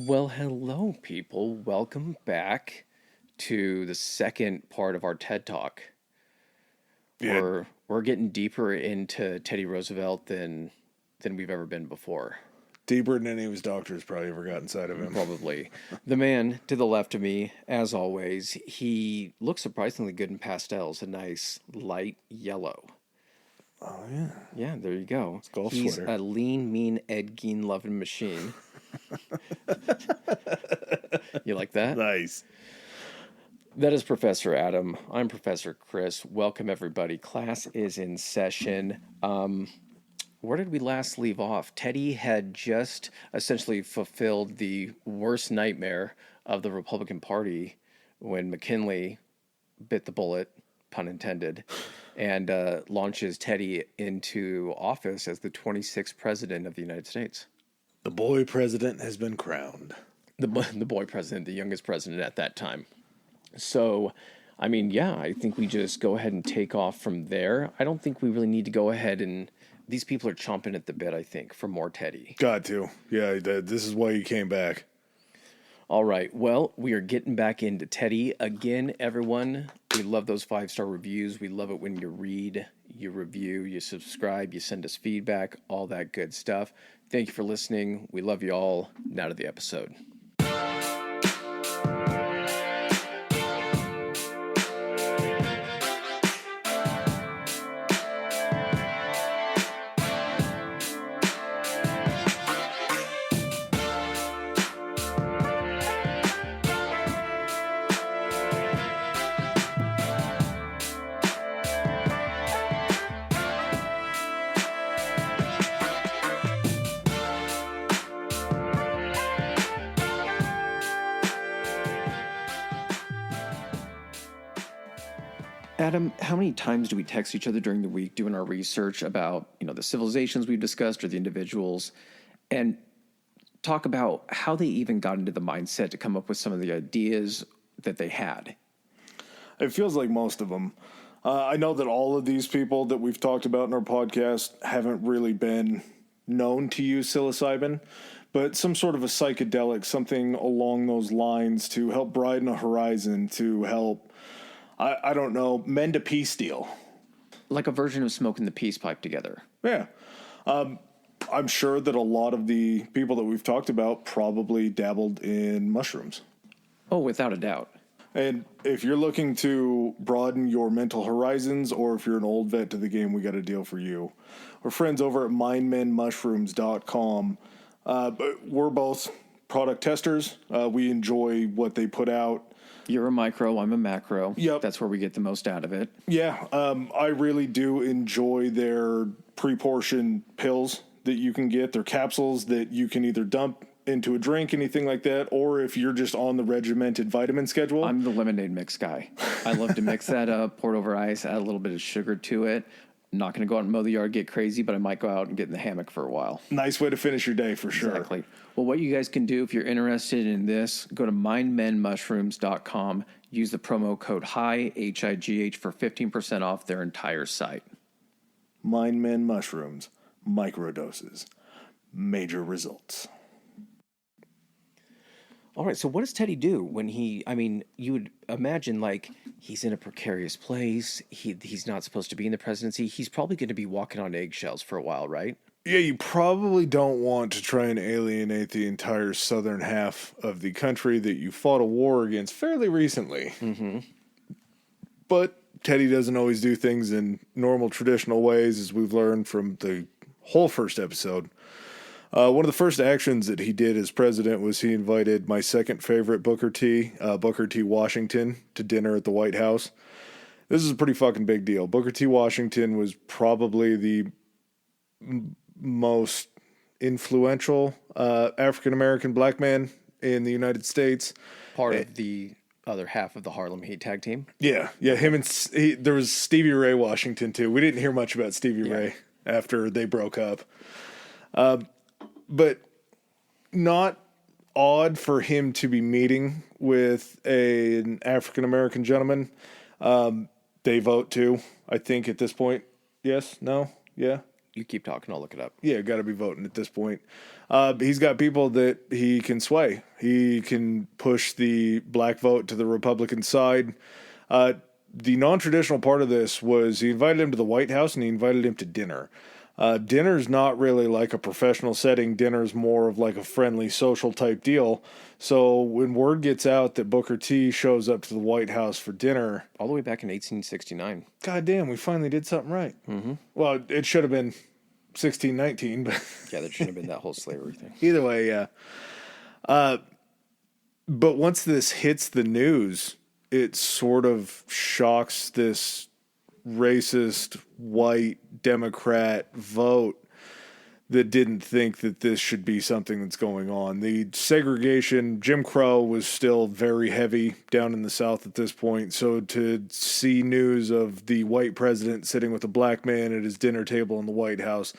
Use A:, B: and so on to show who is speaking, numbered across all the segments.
A: Well, hello, people. Welcome back to the second part of our TED Talk.
B: Yeah,
A: We're getting deeper into Teddy Roosevelt than we've ever been before.
B: deeper than any of his doctors probably ever got inside of him.
A: Probably. The man to the left of me, as always, he looks surprisingly good in pastels, a nice light yellow.
B: Oh, yeah.
A: Yeah, there you go.
B: Golf
A: He's
B: sweater.
A: a lean, mean Ed Gein loving machine. You like that?
B: Nice.
A: That is Professor Adam. I'm Professor Chris. Welcome, everybody. Class is in session. Where did we last leave off? Teddy had just essentially fulfilled the worst nightmare of the Republican Party when McKinley bit the bullet, pun intended, and launches Teddy into office as the 26th president of the United States.
B: The boy president has been crowned.
A: The boy president, the youngest president at that time. So, I mean, yeah, I think we just go ahead and take off from there. I don't think we really need to go ahead and these people are chomping at the bit, I think, for more Teddy.
B: Got to. Yeah, this is why you came back.
A: All right. Well, we are getting back into Teddy again, everyone. We love those 5-star reviews. We love it when you read, you review, you subscribe, you send us feedback, all that good stuff. Thank you for listening. We love you all. Now to the episode. Adam, how many times do we text each other during the week doing our research about, the civilizations we've discussed or the individuals and talk about how they even got into the mindset to come up with some of the ideas that they had?
B: It feels like most of them. I know that all of these people that we've talked about in our podcast haven't really been known to use psilocybin, but some sort of a psychedelic, something along those lines to help broaden a horizon, to help, I don't know, mend a peace deal.
A: Like a version of smoking the peace pipe together.
B: Yeah. I'm sure that a lot of the people that we've talked about probably dabbled in mushrooms.
A: Oh, without a doubt.
B: And if you're looking to broaden your mental horizons, or if you're an old vet to the game, we got a deal for you. We're friends over at mindmenmushrooms.com. We're both product testers. We enjoy what they put out.
A: You're a micro, I'm a macro.
B: Yep.
A: That's where we get the most out of it.
B: Yeah, I really do enjoy their pre-portioned pills that you can get. They're capsules that you can either dump into a drink, anything like that, or if you're just on the regimented vitamin schedule.
A: I'm the lemonade mix guy. I love to mix that up, pour it over ice, add a little bit of sugar to it. I'm not going to go out and mow the yard, get crazy, but I might go out and get in the hammock for a while.
B: Nice way to finish your day, for sure.
A: Exactly. Well, what you guys can do if you're interested in this, go to mindmenmushrooms.com, use the promo code HIGH, H-I-G-H, for 15% off their entire site.
B: Mindmen Mushrooms, microdoses, major results.
A: All right, so what does Teddy do when you would imagine, like, he's in a precarious place, he's not supposed to be in the presidency, he's probably going to be walking on eggshells for a while, right?
B: Yeah, you probably don't want to try and alienate the entire southern half of the country that you fought a war against fairly recently.
A: Mm-hmm.
B: But Teddy doesn't always do things in normal, traditional ways, as we've learned from the whole first episode. One of the first actions that he did as president was he invited my second favorite Booker T. Washington, to dinner at the White House. This is a pretty fucking big deal. Booker T. Washington was probably the most influential African-American black man in the United States.
A: Part of the other half of the Harlem Heat tag team.
B: Yeah, him and there was Stevie Ray Washington, too. We didn't hear much about Stevie Ray after they broke up. But not odd for him to be meeting with an African-American gentleman. They vote too, I think, at this point. Yes? No? Yeah?
A: You keep talking, I'll look it up.
B: Yeah, got to be voting at this point. He's got people that he can sway. He can push the black vote to the Republican side. The non-traditional part of this was he invited him to the White House and he invited him to dinner. Dinner's not really like a professional setting. Dinner's more of like a friendly social type deal. So when word gets out that Booker T shows up to the White House for dinner,
A: All the way back in 1869.
B: God damn, we finally did something right. Mm-hmm. Well, it should have been 1619, but
A: Yeah, there shouldn't have been that whole slavery thing.
B: either way, yeah. But once this hits the news, it sort of shocks this racist white Democrat vote that didn't think that this should be something that's going on. The segregation, Jim Crow was still very heavy down in the South at this point. So to see news of the white president sitting with a black man at his dinner table in the White House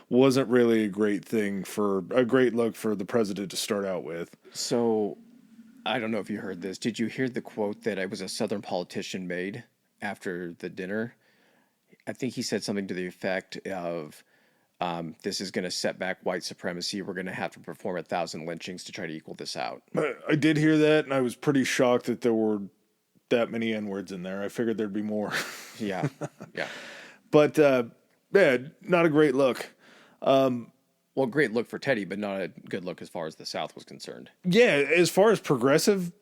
B: wasn't really a great look for the president to start out with.
A: So, I don't know if you heard this. Did you hear the quote that it was a Southern politician made after the dinner? I think he said something to the effect of, this is going to set back white supremacy. We're going to have to perform 1,000 lynchings to try to equal this out.
B: I did hear that, and I was pretty shocked that there were that many N-words in there. I figured there'd be more.
A: Yeah, yeah.
B: But, yeah, not a great look.
A: Well, great look for Teddy, but not a good look as far as the South was concerned.
B: Yeah, as far as progressive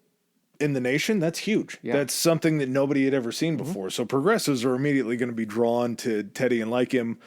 B: in the nation, that's huge.
A: Yeah.
B: That's something that nobody had ever seen before. So progressives are immediately going to be drawn to Teddy and like him.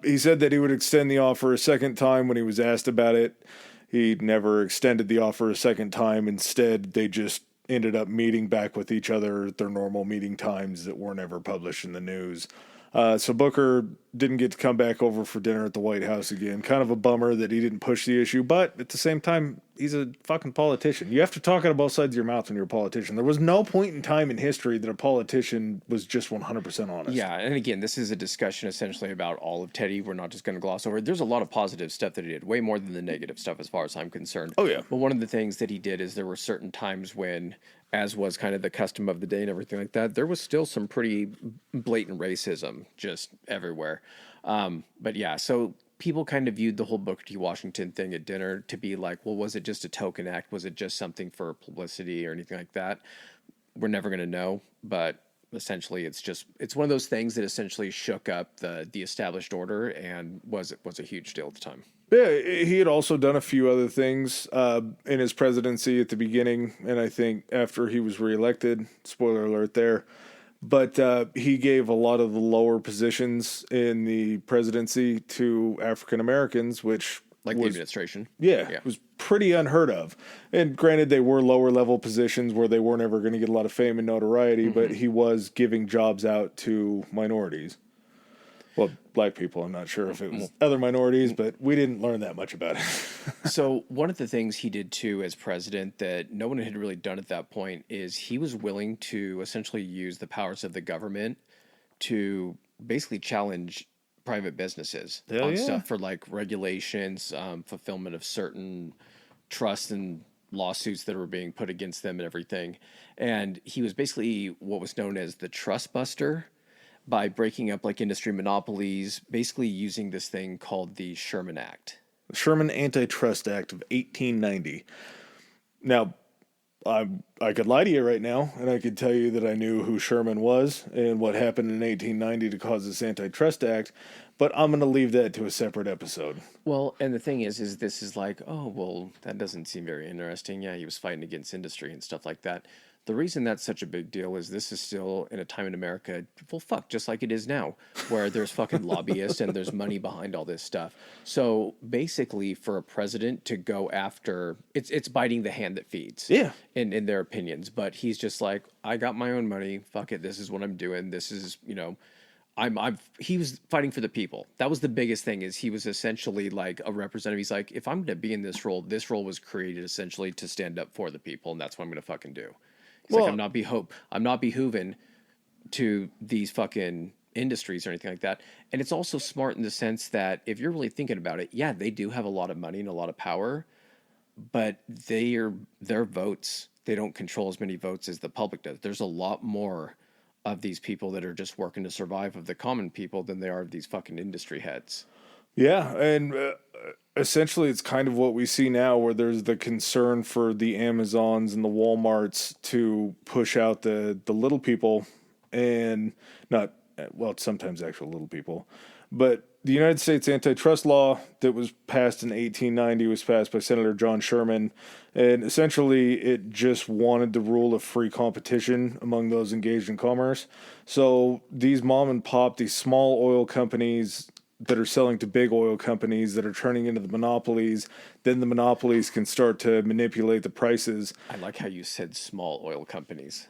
B: He said that he would extend the offer a second time when he was asked about it. He never extended the offer a second time. Instead, they just ended up meeting back with each other at their normal meeting times that weren't ever published in the news. So Booker didn't get to come back over for dinner at the White House again. Kind of a bummer that he didn't push the issue, but at the same time, he's a fucking politician. You have to talk out of both sides of your mouth when you're a politician. There was no point in time in history that a politician was just 100% honest.
A: Yeah, and again, this is a discussion essentially about all of Teddy. We're not just going to gloss over it. There's a lot of positive stuff that he did, way more than the negative stuff as far as I'm concerned.
B: Oh, yeah.
A: But one of the things that he did is there were certain times when, as was kind of the custom of the day and everything like that, there was still some pretty blatant racism just everywhere. But yeah, so people kind of viewed the whole Booker T. Washington thing at dinner to be like, well, was it just a token act? Was it just something for publicity or anything like that? We're never going to know, but essentially it's one of those things that essentially shook up the established order and was a huge deal at the time.
B: Yeah, he had also done a few other things in his presidency at the beginning, and I think after he was reelected, spoiler alert there, but he gave a lot of the lower positions in the presidency to African Americans, which
A: Like the administration.
B: Yeah, was pretty unheard of. And granted, they were lower level positions where they weren't ever going to get a lot of fame and notoriety, but he was giving jobs out to minorities. Well, black people. I'm not sure if it was other minorities, but we didn't learn that much about it.
A: So one of the things he did too as president that no one had really done at that point is he was willing to essentially use the powers of the government to basically challenge private businesses on stuff for like regulations, fulfillment of certain trusts and lawsuits that were being put against them and everything. And he was basically what was known as the trust buster by breaking up like industry monopolies, basically using this thing called the Sherman Act.
B: The Sherman Antitrust Act of 1890. Now, I could lie to you right now, and I could tell you that I knew who Sherman was and what happened in 1890 to cause this Antitrust Act, but I'm going to leave that to a separate episode.
A: Well, and the thing is this is like, oh, well, that doesn't seem very interesting. Yeah, he was fighting against industry and stuff like that. The reason that's such a big deal is this is still in a time in America, well, fuck, just like it is now, where there's fucking lobbyists and there's money behind all this stuff. So basically, for a president to go after, it's biting the hand that feeds.
B: Yeah.
A: In their opinions. But he's just like, I got my own money. Fuck it. This is what I'm doing. This is, he was fighting for the people. That was the biggest thing is he was essentially like a representative. He's like, if I'm going to be in this role was created essentially to stand up for the people. And that's what I'm going to fucking do. He's like, I'm not behooving to these fucking industries or anything like that. And it's also smart in the sense that if you're really thinking about it, yeah, they do have a lot of money and a lot of power, but their votes, they don't control as many votes as the public does. There's a lot more of these people that are just working to survive of the common people than they are of these fucking industry heads.
B: Yeah, and essentially it's kind of what we see now, where there's the concern for the Amazons and the Walmarts to push out the little people, and not, well, sometimes actual little people, but the United States antitrust law that was passed in 1890 was passed by Senator John Sherman, and essentially it just wanted the rule of free competition among those engaged in commerce. So these mom and pop, these small oil companies that are selling to big oil companies that are turning into the monopolies, then the monopolies can start to manipulate the prices.
A: I like how you said small oil companies.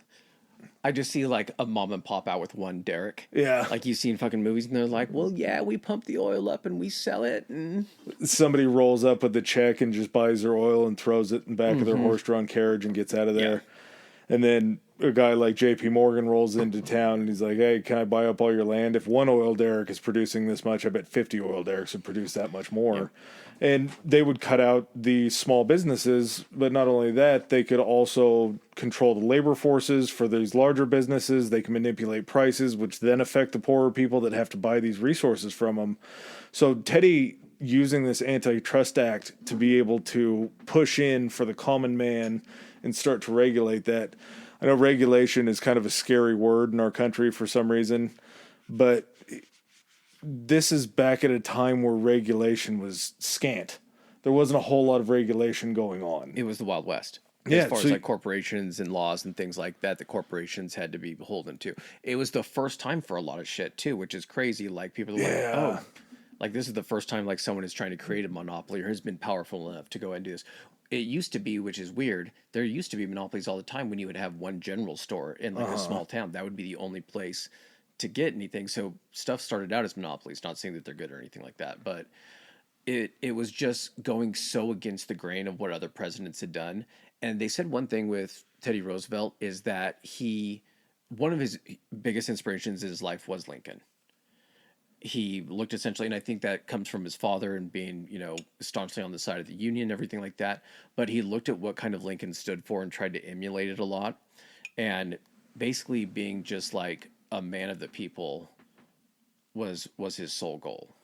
A: I just see like a mom and pop out with one derrick.
B: Yeah.
A: Like you've seen fucking movies and they're like, well, yeah, we pump the oil up and we sell it. And
B: Somebody rolls up with the check and just buys their oil and throws it in the back of their horse-drawn carriage and gets out of there. Yeah. And then a guy like J.P. Morgan rolls into town and he's like, hey, can I buy up all your land? If one oil derrick is producing this much, I bet 50 oil derricks would produce that much more. Yeah. And they would cut out the small businesses, but not only that, they could also control the labor forces for these larger businesses. They can manipulate prices, which then affect the poorer people that have to buy these resources from them. So Teddy, using this antitrust act to be able to push in for the common man and start to regulate that. I know regulation is kind of a scary word in our country for some reason, but this is back at a time where regulation was scant. There wasn't a whole lot of regulation going on.
A: It was the Wild West.
B: Yeah,
A: as far as like corporations and laws and things like that, the corporations had to be beholden to. It was the first time for a lot of shit too, which is crazy. Like people are like, oh, like this is the first time like someone is trying to create a monopoly or has been powerful enough to go and do this. It used to be, which is weird, there used to be monopolies all the time when you would have one general store in like a small town. That would be the only place to get anything. So stuff started out as monopolies, not saying that they're good or anything like that, but it was just going so against the grain of what other presidents had done. And they said one thing with Teddy Roosevelt is that one of his biggest inspirations in his life was Lincoln. He looked essentially, and I think that comes from his father and being, staunchly on the side of the Union, everything like that. But he looked at what kind of Lincoln stood for and tried to emulate it a lot. And basically being just like a man of the people was his sole goal.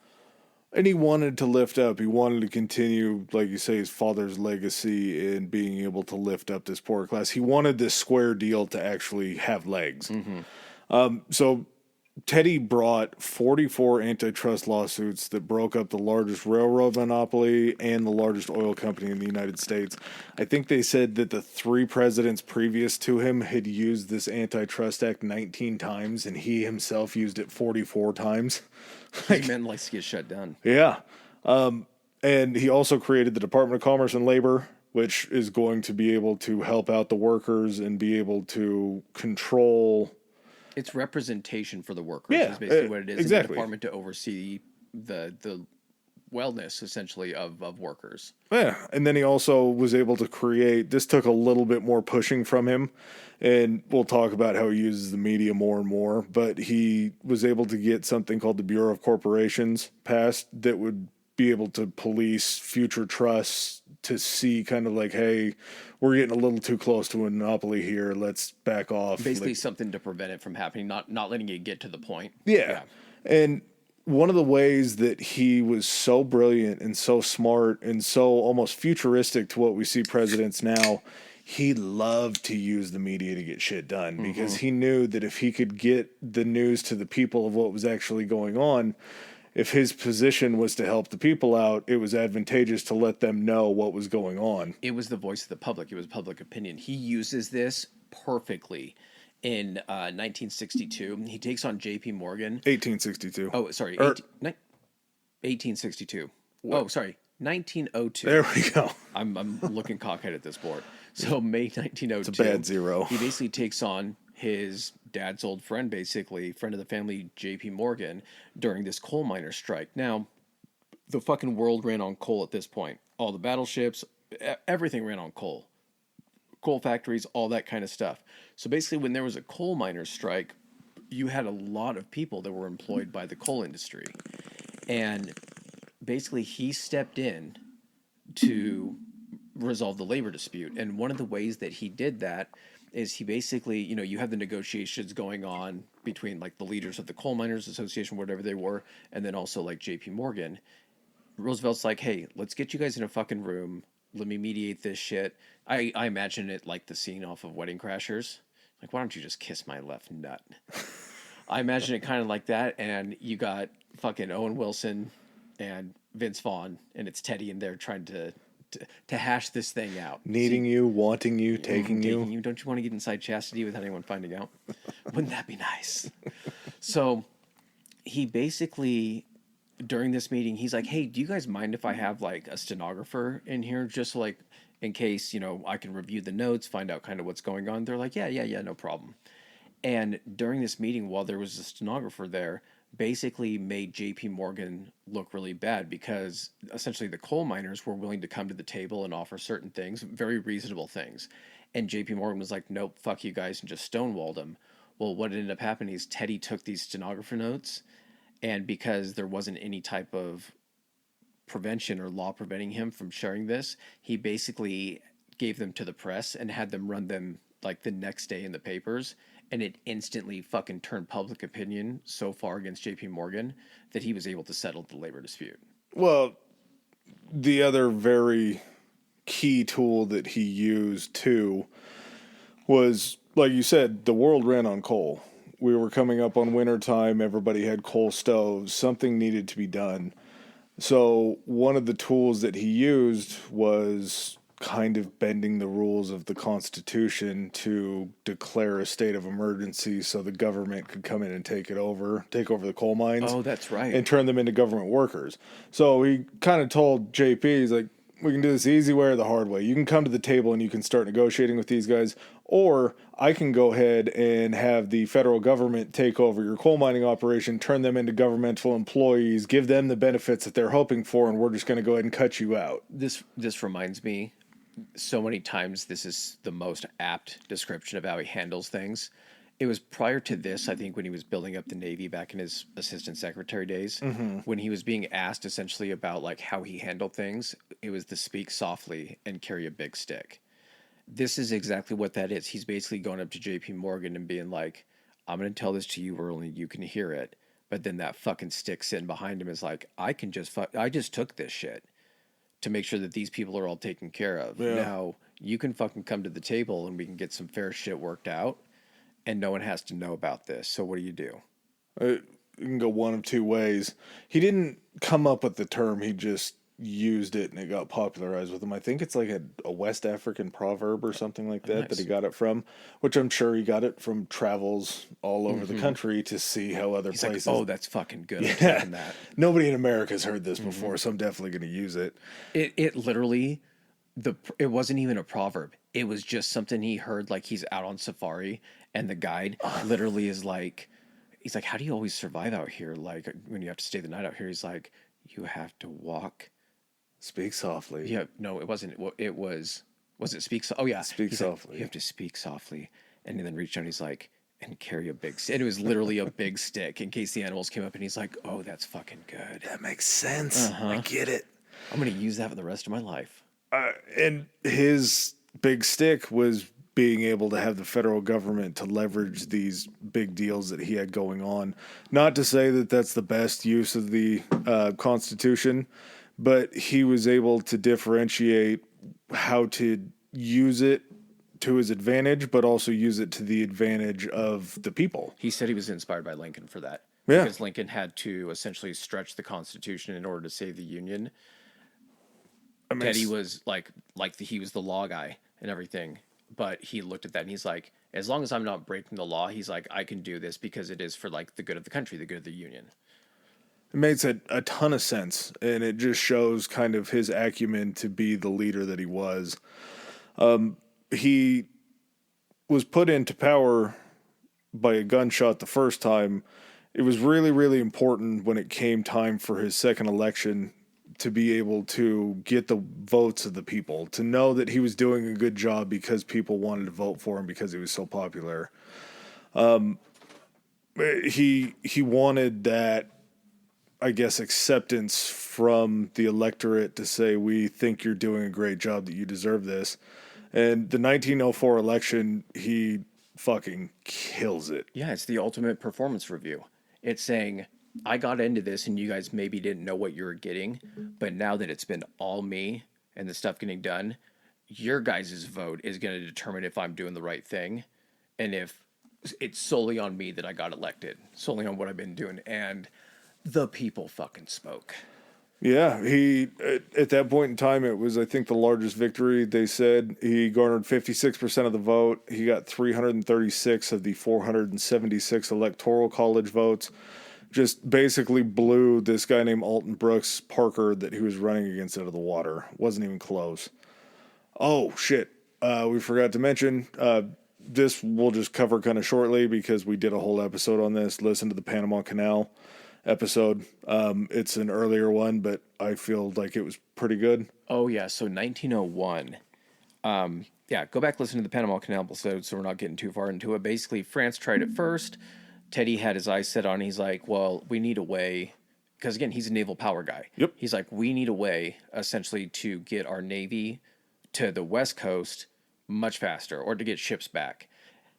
B: And he wanted to lift up. He wanted to continue, like you say, his father's legacy in being able to lift up this poor class. He wanted this square deal to actually have legs. Mm-hmm. So Teddy brought 44 antitrust lawsuits that broke up the largest railroad monopoly and the largest oil company in the United States. I think they said that the 3 presidents previous to him had used this antitrust act 19 times, and he himself used it 44 times.
A: This man likes to get shut down.
B: Yeah. And he also created the Department of Commerce and Labor, which is going to be able to help out the workers and be able to control...
A: It's representation for the workers.
B: Yeah,
A: is basically what it is.
B: Exactly.
A: In the department to oversee the wellness, essentially, of workers.
B: Yeah, and then he also was able to create... This took a little bit more pushing from him, and we'll talk about how he uses the media more and more, but he was able to get something called the Bureau of Corporations passed that would be able to police future trusts to see kind of like, hey, we're getting a little too close to a monopoly here. Let's back off.
A: Basically something to prevent it from happening, not letting it get to the point.
B: Yeah. And one of the ways that he was so brilliant and so smart and so almost futuristic to what we see presidents now, he loved to use the media to get shit done because he knew that if he could get the news to the people of what was actually going on, if his position was to help the people out, it was advantageous to let them know what was going on.
A: It was the voice of the public. It was public opinion. He uses this perfectly in 1962. He takes on J.P. Morgan.
B: 1862.
A: Oh, sorry. 1862. What? Oh, sorry. 1902.
B: There we go.
A: I'm looking cockhead at this board. So May 1902.
B: It's a bad zero.
A: He basically takes on his dad's old friend, basically, friend of the family, J.P. Morgan, during this coal miner strike. Now, the fucking world ran on coal at this point. All the battleships, everything ran on coal. Coal factories, all that kind of stuff. So basically, when there was a coal miner strike, you had a lot of people that were employed by the coal industry. And basically, he stepped in to resolve the labor dispute. And one of the ways that he did that is he basically, you have the negotiations going on between like the leaders of the Coal Miners Association, whatever they were, and then also like J.P. Morgan. Roosevelt's like, hey, let's get you guys in a fucking room. Let me mediate this shit. I imagine it like the scene off of Wedding Crashers. Like, why don't you just kiss my left nut? I imagine it kind of like that. And you got fucking Owen Wilson and Vince Vaughn, and it's Teddy in there trying to hash this thing out.
B: Needing you, wanting you, taking you.
A: Don't you want to get inside chastity without anyone finding out? Wouldn't that be nice? So he basically, during this meeting, he's like, hey, do you guys mind if I have like a stenographer in here? Just like in case, I can review the notes, find out kind of what's going on. They're like, yeah, no problem. And during this meeting, while there was a stenographer there, basically made JP Morgan look really bad because essentially the coal miners were willing to come to the table and offer certain things, very reasonable things. And JP Morgan was like, nope, fuck you guys, and just stonewalled them. Well, what ended up happening is Teddy took these stenographer notes, and because there wasn't any type of prevention or law preventing him from sharing this, he basically gave them to the press and had them run them like the next day in the papers, and it instantly fucking turned public opinion so far against JP Morgan that he was able to settle the labor dispute.
B: Well, the other very key tool that he used too was, like you said, the world ran on coal. We were coming up on winter time, everybody had coal stoves, something needed to be done. So one of the tools that he used was kind of bending the rules of the Constitution to declare a state of emergency so the government could come in and take over the coal mines.
A: Oh, that's right.
B: And turn them into government workers. So he kind of told JP, he's like, we can do this the easy way or the hard way. You can come to the table and you can start negotiating with these guys, or I can go ahead and have the federal government take over your coal mining operation, turn them into governmental employees, give them the benefits that they're hoping for, and we're just going to go ahead and cut you out.
A: This reminds me, so many times this is the most apt description of how he handles things. It was prior to this, I think, when he was building up the Navy back in his assistant secretary days, when he was being asked essentially about like how he handled things. It was to speak softly and carry a big stick. This is exactly what that is. He's basically going up to JP Morgan and being like, I'm going to tell this to you where only you can hear it. But then that fucking stick sitting behind him is like, I just took this shit to make sure that these people are all taken care of. Yeah. Now you can fucking come to the table and we can get some fair shit worked out. And no one has to know about this. So what do you do?
B: You can go one of two ways. He didn't come up with the term. He just used it and it got popularized with him. I think it's like a West African proverb or something like that that he got it from, which I'm sure he got it from travels all over the country to see how other places.
A: Like, oh, that's fucking good. Yeah. That.
B: Nobody in America has heard this before, so I'm definitely going to use it.
A: It literally, it wasn't even a proverb. It was just something he heard, like he's out on safari. And the guide literally is like, he's like, how do you always survive out here? Like when you have to stay the night out here, he's like, you have to walk.
B: Speak softly.
A: Yeah, no, it wasn't. It was it speak? Oh yeah.
B: Speak
A: he's
B: softly.
A: Like, you have to speak softly. And then reach down, he's like, and carry a big stick. And it was literally a big stick in case the animals came up, and he's like, oh, that's fucking good.
B: That makes sense. I get it.
A: I'm going to use that for the rest of my life.
B: And his big stick was being able to have the federal government to leverage these big deals that he had going on. Not to say that that's the best use of the Constitution, but he was able to differentiate how to use it to his advantage, but also use it to the advantage of the people.
A: He said he was inspired by Lincoln for that.
B: Yeah.
A: Because Lincoln had to essentially stretch the Constitution in order to save the Union. Teddy was he was the law guy and everything. But he looked at that and he's like, as long as I'm not breaking the law, he's like, I can do this because it is for like the good of the country, the good of the Union.
B: It makes a ton of sense. And it just shows kind of his acumen to be the leader that he was. He was put into power by a gunshot the first time. It was really, really important when it came time for his second election to be able to get the votes of the people, to know that he was doing a good job because people wanted to vote for him because he was so popular. He wanted that, I guess, acceptance from the electorate to say, we think you're doing a great job, that you deserve this. And the 1904 election, he fucking kills it.
A: Yeah, it's the ultimate performance review. It's saying, I got into this and you guys maybe didn't know what you were getting, but now that it's been all me and the stuff getting done, your guys' vote is going to determine if I'm doing the right thing and if it's solely on me that I got elected, solely on what I've been doing. And the people fucking spoke.
B: Yeah, he at that point in time, it was, I think, the largest victory. They said he garnered 56% of the vote. He got 336 of the 476 electoral college votes. Just basically blew this guy named Alton Brooks Parker that he was running against out of the water. Wasn't even close. Oh shit! We forgot to mention. This we'll just cover kind of shortly because we did a whole episode on this. Listen to the Panama Canal episode. It's an earlier one, but I feel like it was pretty good.
A: Oh, yeah. So 1901. Yeah, go back, listen to the Panama Canal episode so we're not getting too far into it. Basically, France tried it first. Teddy had his eyes set on. He's like, well, we need a way. Because, again, he's a naval power guy.
B: Yep.
A: He's like, we need a way, essentially, to get our Navy to the West Coast much faster or to get ships back.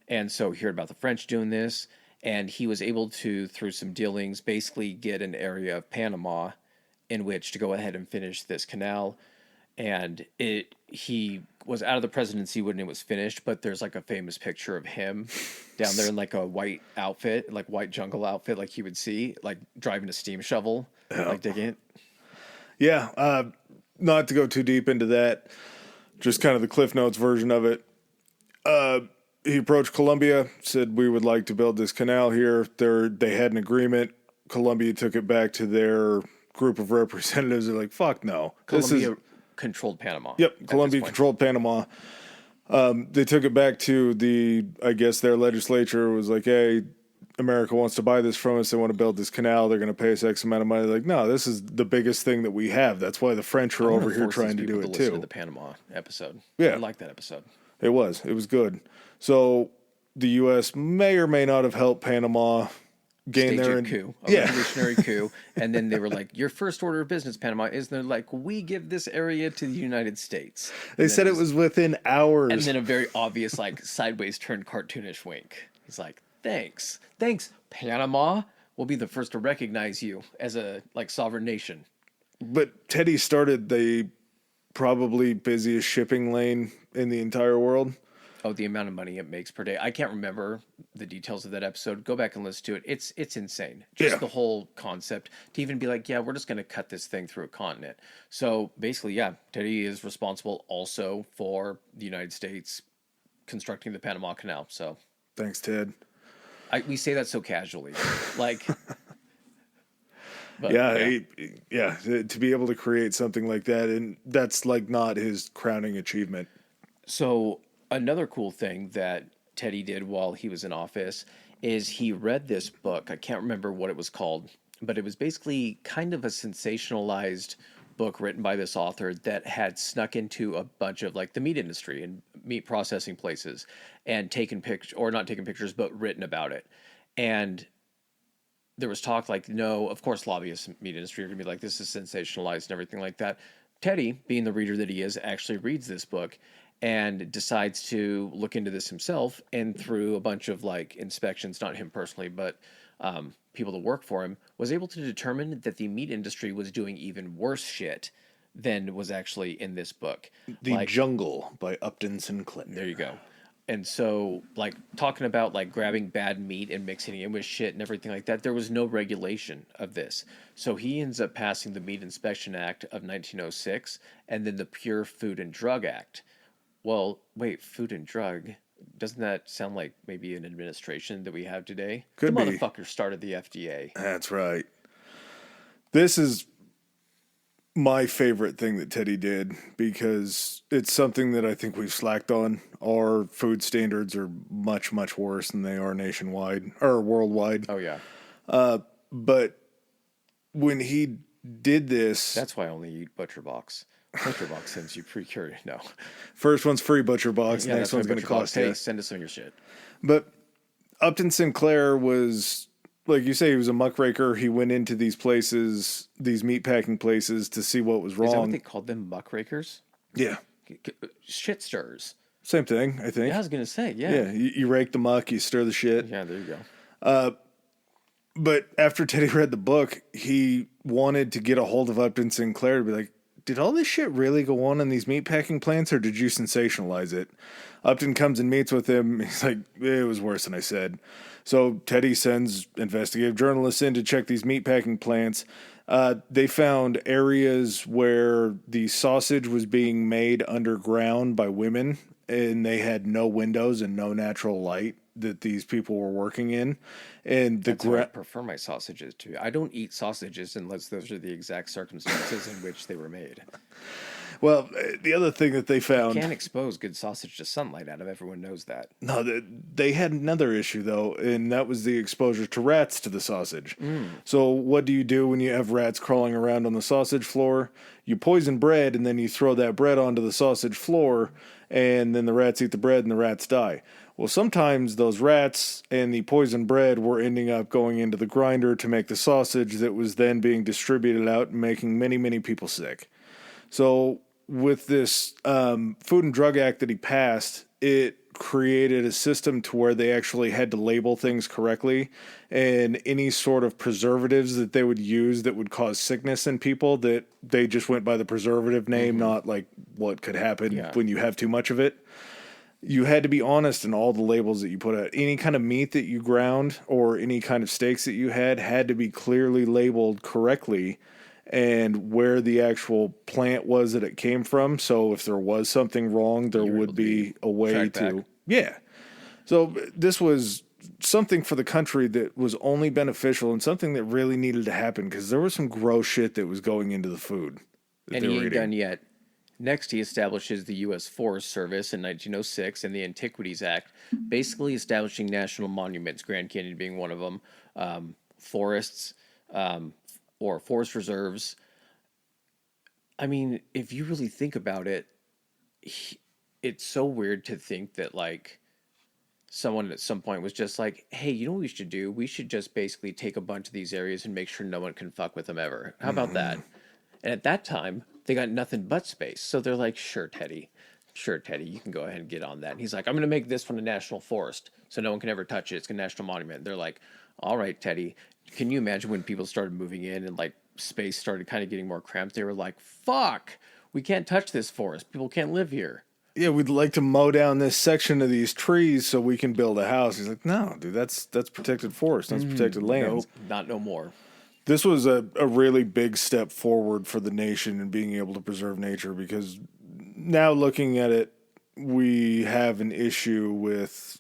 A: And so he heard about the French doing this. And he was able to, through some dealings, basically get an area of Panama in which to go ahead and finish this canal. And he was out of the presidency when it was finished, but there's like a famous picture of him down there in like a white outfit, like white jungle outfit, like you would see, like driving a steam shovel, like digging it.
B: Yeah, not to go too deep into that, just kind of the Cliff Notes version of it. He approached Colombia, said we would like to build this canal here. They had an agreement. Colombia took it back to their group of representatives. They're like, fuck no.
A: Colombia controlled Panama.
B: Yep, Colombia controlled Panama. They took it back to their legislature was like, hey, America wants to buy this from us. They want to build this canal. They're going to pay us X amount of money. Like, no, this is the biggest thing that we have. That's why the French are over here trying to do it too.
A: Listen to the Panama episode.
B: Yeah.
A: I like that episode.
B: It was good. So the U.S. may or may not have helped Panama gain their
A: revolutionary coup. And then they were like, your first order of business, Panama, is they're like, we give this area to the United States.
B: They said it was within hours.
A: And then a very obvious, like, sideways turned cartoonish wink. He's like, thanks, Panama. We'll be the first to recognize you as a, like, sovereign nation.
B: But Teddy started the probably busiest shipping lane in the entire world.
A: Oh, the amount of money it makes per day. I can't remember the details of that episode. Go back and listen to it. It's insane. Just the whole concept to even be like, yeah, we're just going to cut this thing through a continent. So basically, yeah, Teddy is responsible also for the United States constructing the Panama Canal. So
B: thanks, Ted.
A: We say that so casually. Like,
B: but, to be able to create something like that, and that's like not his crowning achievement.
A: So another cool thing that Teddy did while he was in office is he read this book. I can't remember what it was called, but it was basically kind of a sensationalized book written by this author that had snuck into a bunch of like the meat industry and meat processing places and taken pictures, or not taken pictures, but written about it. And there was talk like, no, of course, lobbyists in meat industry are going to be like, this is sensationalized and everything like that. Teddy, being the reader that he is, actually reads this book and decides to look into this himself, and through a bunch of like inspections, not him personally, but people that work for him, was able to determine that the meat industry was doing even worse shit than was actually in this book.
B: The Jungle by Upton Sinclair.
A: There you go. And so, like, talking about like grabbing bad meat and mixing it with shit and everything like that, there was no regulation of this. So he ends up passing the Meat Inspection Act of 1906 and then the Pure Food and Drug Act. Well, wait, food and drug, doesn't that sound like maybe an administration that we have today?
B: Could
A: the
B: be.
A: motherfucker started the FDA.
B: That's right. This is my favorite thing that Teddy did because it's something that I think we've slacked on. Our food standards are much, much worse than they are nationwide or worldwide.
A: Oh, yeah.
B: But when he did this...
A: That's why I only eat Butcher Box. Butcher Box sends you pre-cured. No.
B: First one's free Butcher Box.
A: Yeah,
B: next one's going to cost you.
A: Hey, send us some of your shit.
B: But Upton Sinclair was, like you say, he was a muckraker. He went into these places, these meatpacking places, to see what was wrong.
A: Is that what they called them, muckrakers?
B: Yeah.
A: Shit stirrers.
B: Same thing, I
A: Yeah, I
B: think.
A: was gonna say,
B: Yeah,
A: yeah.
B: you rake the muck, you stir the shit.
A: Yeah, there you go.
B: But after Teddy read the book, he wanted to get a hold of Upton Sinclair to be like, did all this shit really go on in these meatpacking plants, or did you sensationalize it? Upton comes and meets with him. He's like, it was worse than I said. So Teddy sends investigative journalists in to check these meatpacking plants. They found areas where the sausage was being made underground by women, and they had no windows and no natural light that these people were working in. And the
A: That's how I prefer my sausages too. I don't eat sausages unless those are the exact circumstances in which they were made.
B: well, the other thing that they
A: You
B: found,
A: can't expose good sausage to sunlight, Adam. Everyone knows that.
B: no, they had another issue though, and that was the exposure to rats to the sausage. So what do you do when you have rats crawling around on the sausage floor? You poison bread, and then you throw that bread onto the sausage floor, and then the rats eat the bread, and the rats die. Well, sometimes those rats and the poisoned bread were ending up going into the grinder to make the sausage that was then being distributed out and making many, many people sick. So, with this Food and Drug Act that he passed, it created a system to where they actually had to label things correctly, and any sort of preservatives that they would use that would cause sickness in people, that they just went by the preservative name, not like what could happen when you have too much of it. You had to be honest in all the labels that you put out. Any kind of meat that you ground or any kind of steaks that you had to be clearly labeled correctly, and where the actual plant was that it came from. So if there was something wrong, there would be a way to. Yeah. So this was something for the country that was only beneficial and something that really needed to happen, because there was some gross shit that was going into the food that
A: And
B: they
A: he
B: were
A: ain't
B: eating.
A: done yet. Next, he establishes the U.S. Forest Service in 1906 and the Antiquities Act, basically establishing national monuments, Grand Canyon being one of them, forests, or forest reserves. I mean, if you really think about it, it's so weird to think that, like, someone at some point was just like, hey, you know what we should do? We should just basically take a bunch of these areas and make sure no one can fuck with them ever. How about that? And at that time, they got nothing but space. So they're like, sure, Teddy. Sure, Teddy, you can go ahead and get on that. And he's like, I'm going to make this one a national forest so no one can ever touch it. It's a national monument. They're like, all right, Teddy. Can you imagine when people started moving in and, like, space started kind of getting more cramped? They were like, fuck, we can't touch this forest. People can't live here.
B: Yeah, we'd like to mow down this section of these trees so we can build a house. He's like, no, dude, that's protected forest. That's protected lands.
A: Nope, not no more.
B: This was a really big step forward for the nation in being able to preserve nature, because now looking at it, we have an issue with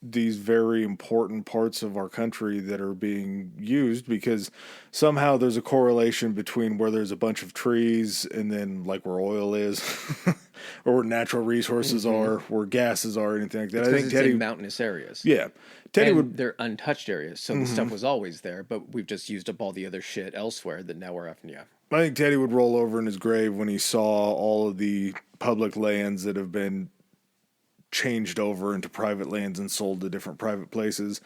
B: these very important parts of our country that are being used, because somehow there's a correlation between where there's a bunch of trees and then like where oil is or where natural resources are, where gases are, anything like that.
A: I think Teddy, in mountainous areas.
B: Yeah. Teddy
A: and they're untouched areas, so the stuff was always there, but we've just used up all the other shit elsewhere that now we're having,
B: I think Teddy would roll over in his grave when he saw all of the public lands that have been changed over into private lands and sold to different private places.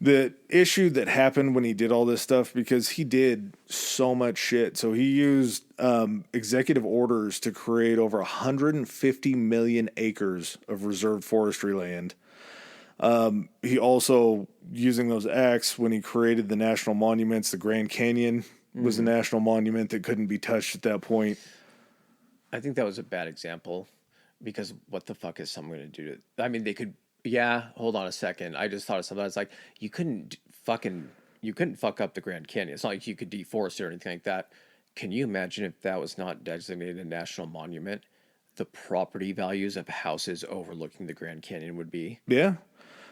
B: The issue that happened when he did all this stuff, because he did so much shit. So he used executive orders to create over 150 million acres of reserved forestry land. He also, using those acts, when he created the national monuments, the Grand Canyon was a national monument that couldn't be touched at that point.
A: I think that was a bad example, because what the fuck is someone going to do to... I mean, they could... Yeah, hold on a second. I just thought of something. I was like, you couldn't fuck up the Grand Canyon. It's not like you could deforest it or anything like that. Can you imagine if that was not designated a national monument, the property values of houses overlooking the Grand Canyon would be?
B: Yeah.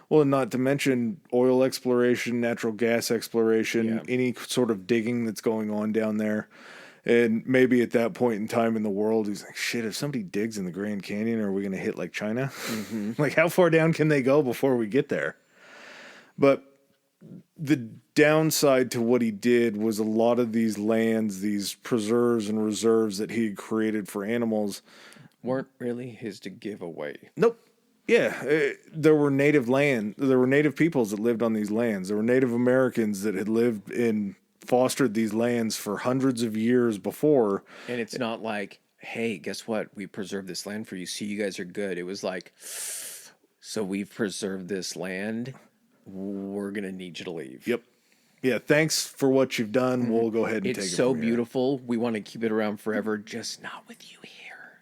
B: Well, not to mention oil exploration, natural gas exploration, any sort of digging that's going on down there. And maybe at that point in time in the world, he's like, shit, if somebody digs in the Grand Canyon, are we going to hit like China? Like, how far down can they go before we get there? But the downside to what he did was a lot of these lands, these preserves and reserves that he had created for animals,
A: weren't really his to give away.
B: Nope. Yeah, there were native peoples that lived on these lands. There were Native Americans that had lived in, fostered these lands for hundreds of years before.
A: And it's not like, hey, guess what? We preserved this land for you. See, you guys are good. It was like, so we've preserved this land. We're going to need you to leave.
B: Yep. Yeah, thanks for what you've done. We'll go ahead and
A: It's
B: take it
A: so
B: from here.
A: beautiful. We want to keep it around forever, just not with you here.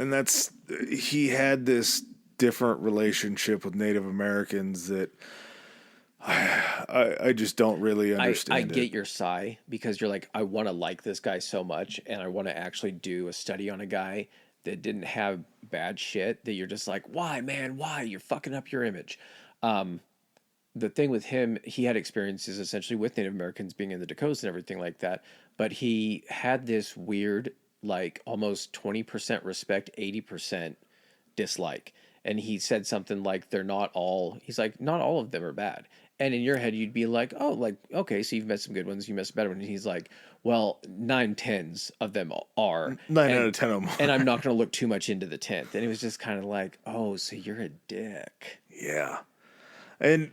B: And he had this different relationship with Native Americans that I just don't really understand.
A: I get your sigh because you're like, I want to like this guy so much, and I want to actually do a study on a guy that didn't have bad shit that you're just like, why, man? Why? You're fucking up your image. The thing with him, he had experiences essentially with Native Americans being in the Dakotas and everything like that, but he had this weird, like almost 20% respect, 80% dislike. And he said something like, he's like, not all of them are bad. And in your head, you'd be like, oh, like, okay, so you've met some good ones, you met some better ones. And he's like, well, 9/10 of them are.
B: 9 out of 10 of them.
A: And I'm not going to look too much into the 10th. And it was just kind of like, oh, so you're a dick.
B: Yeah. And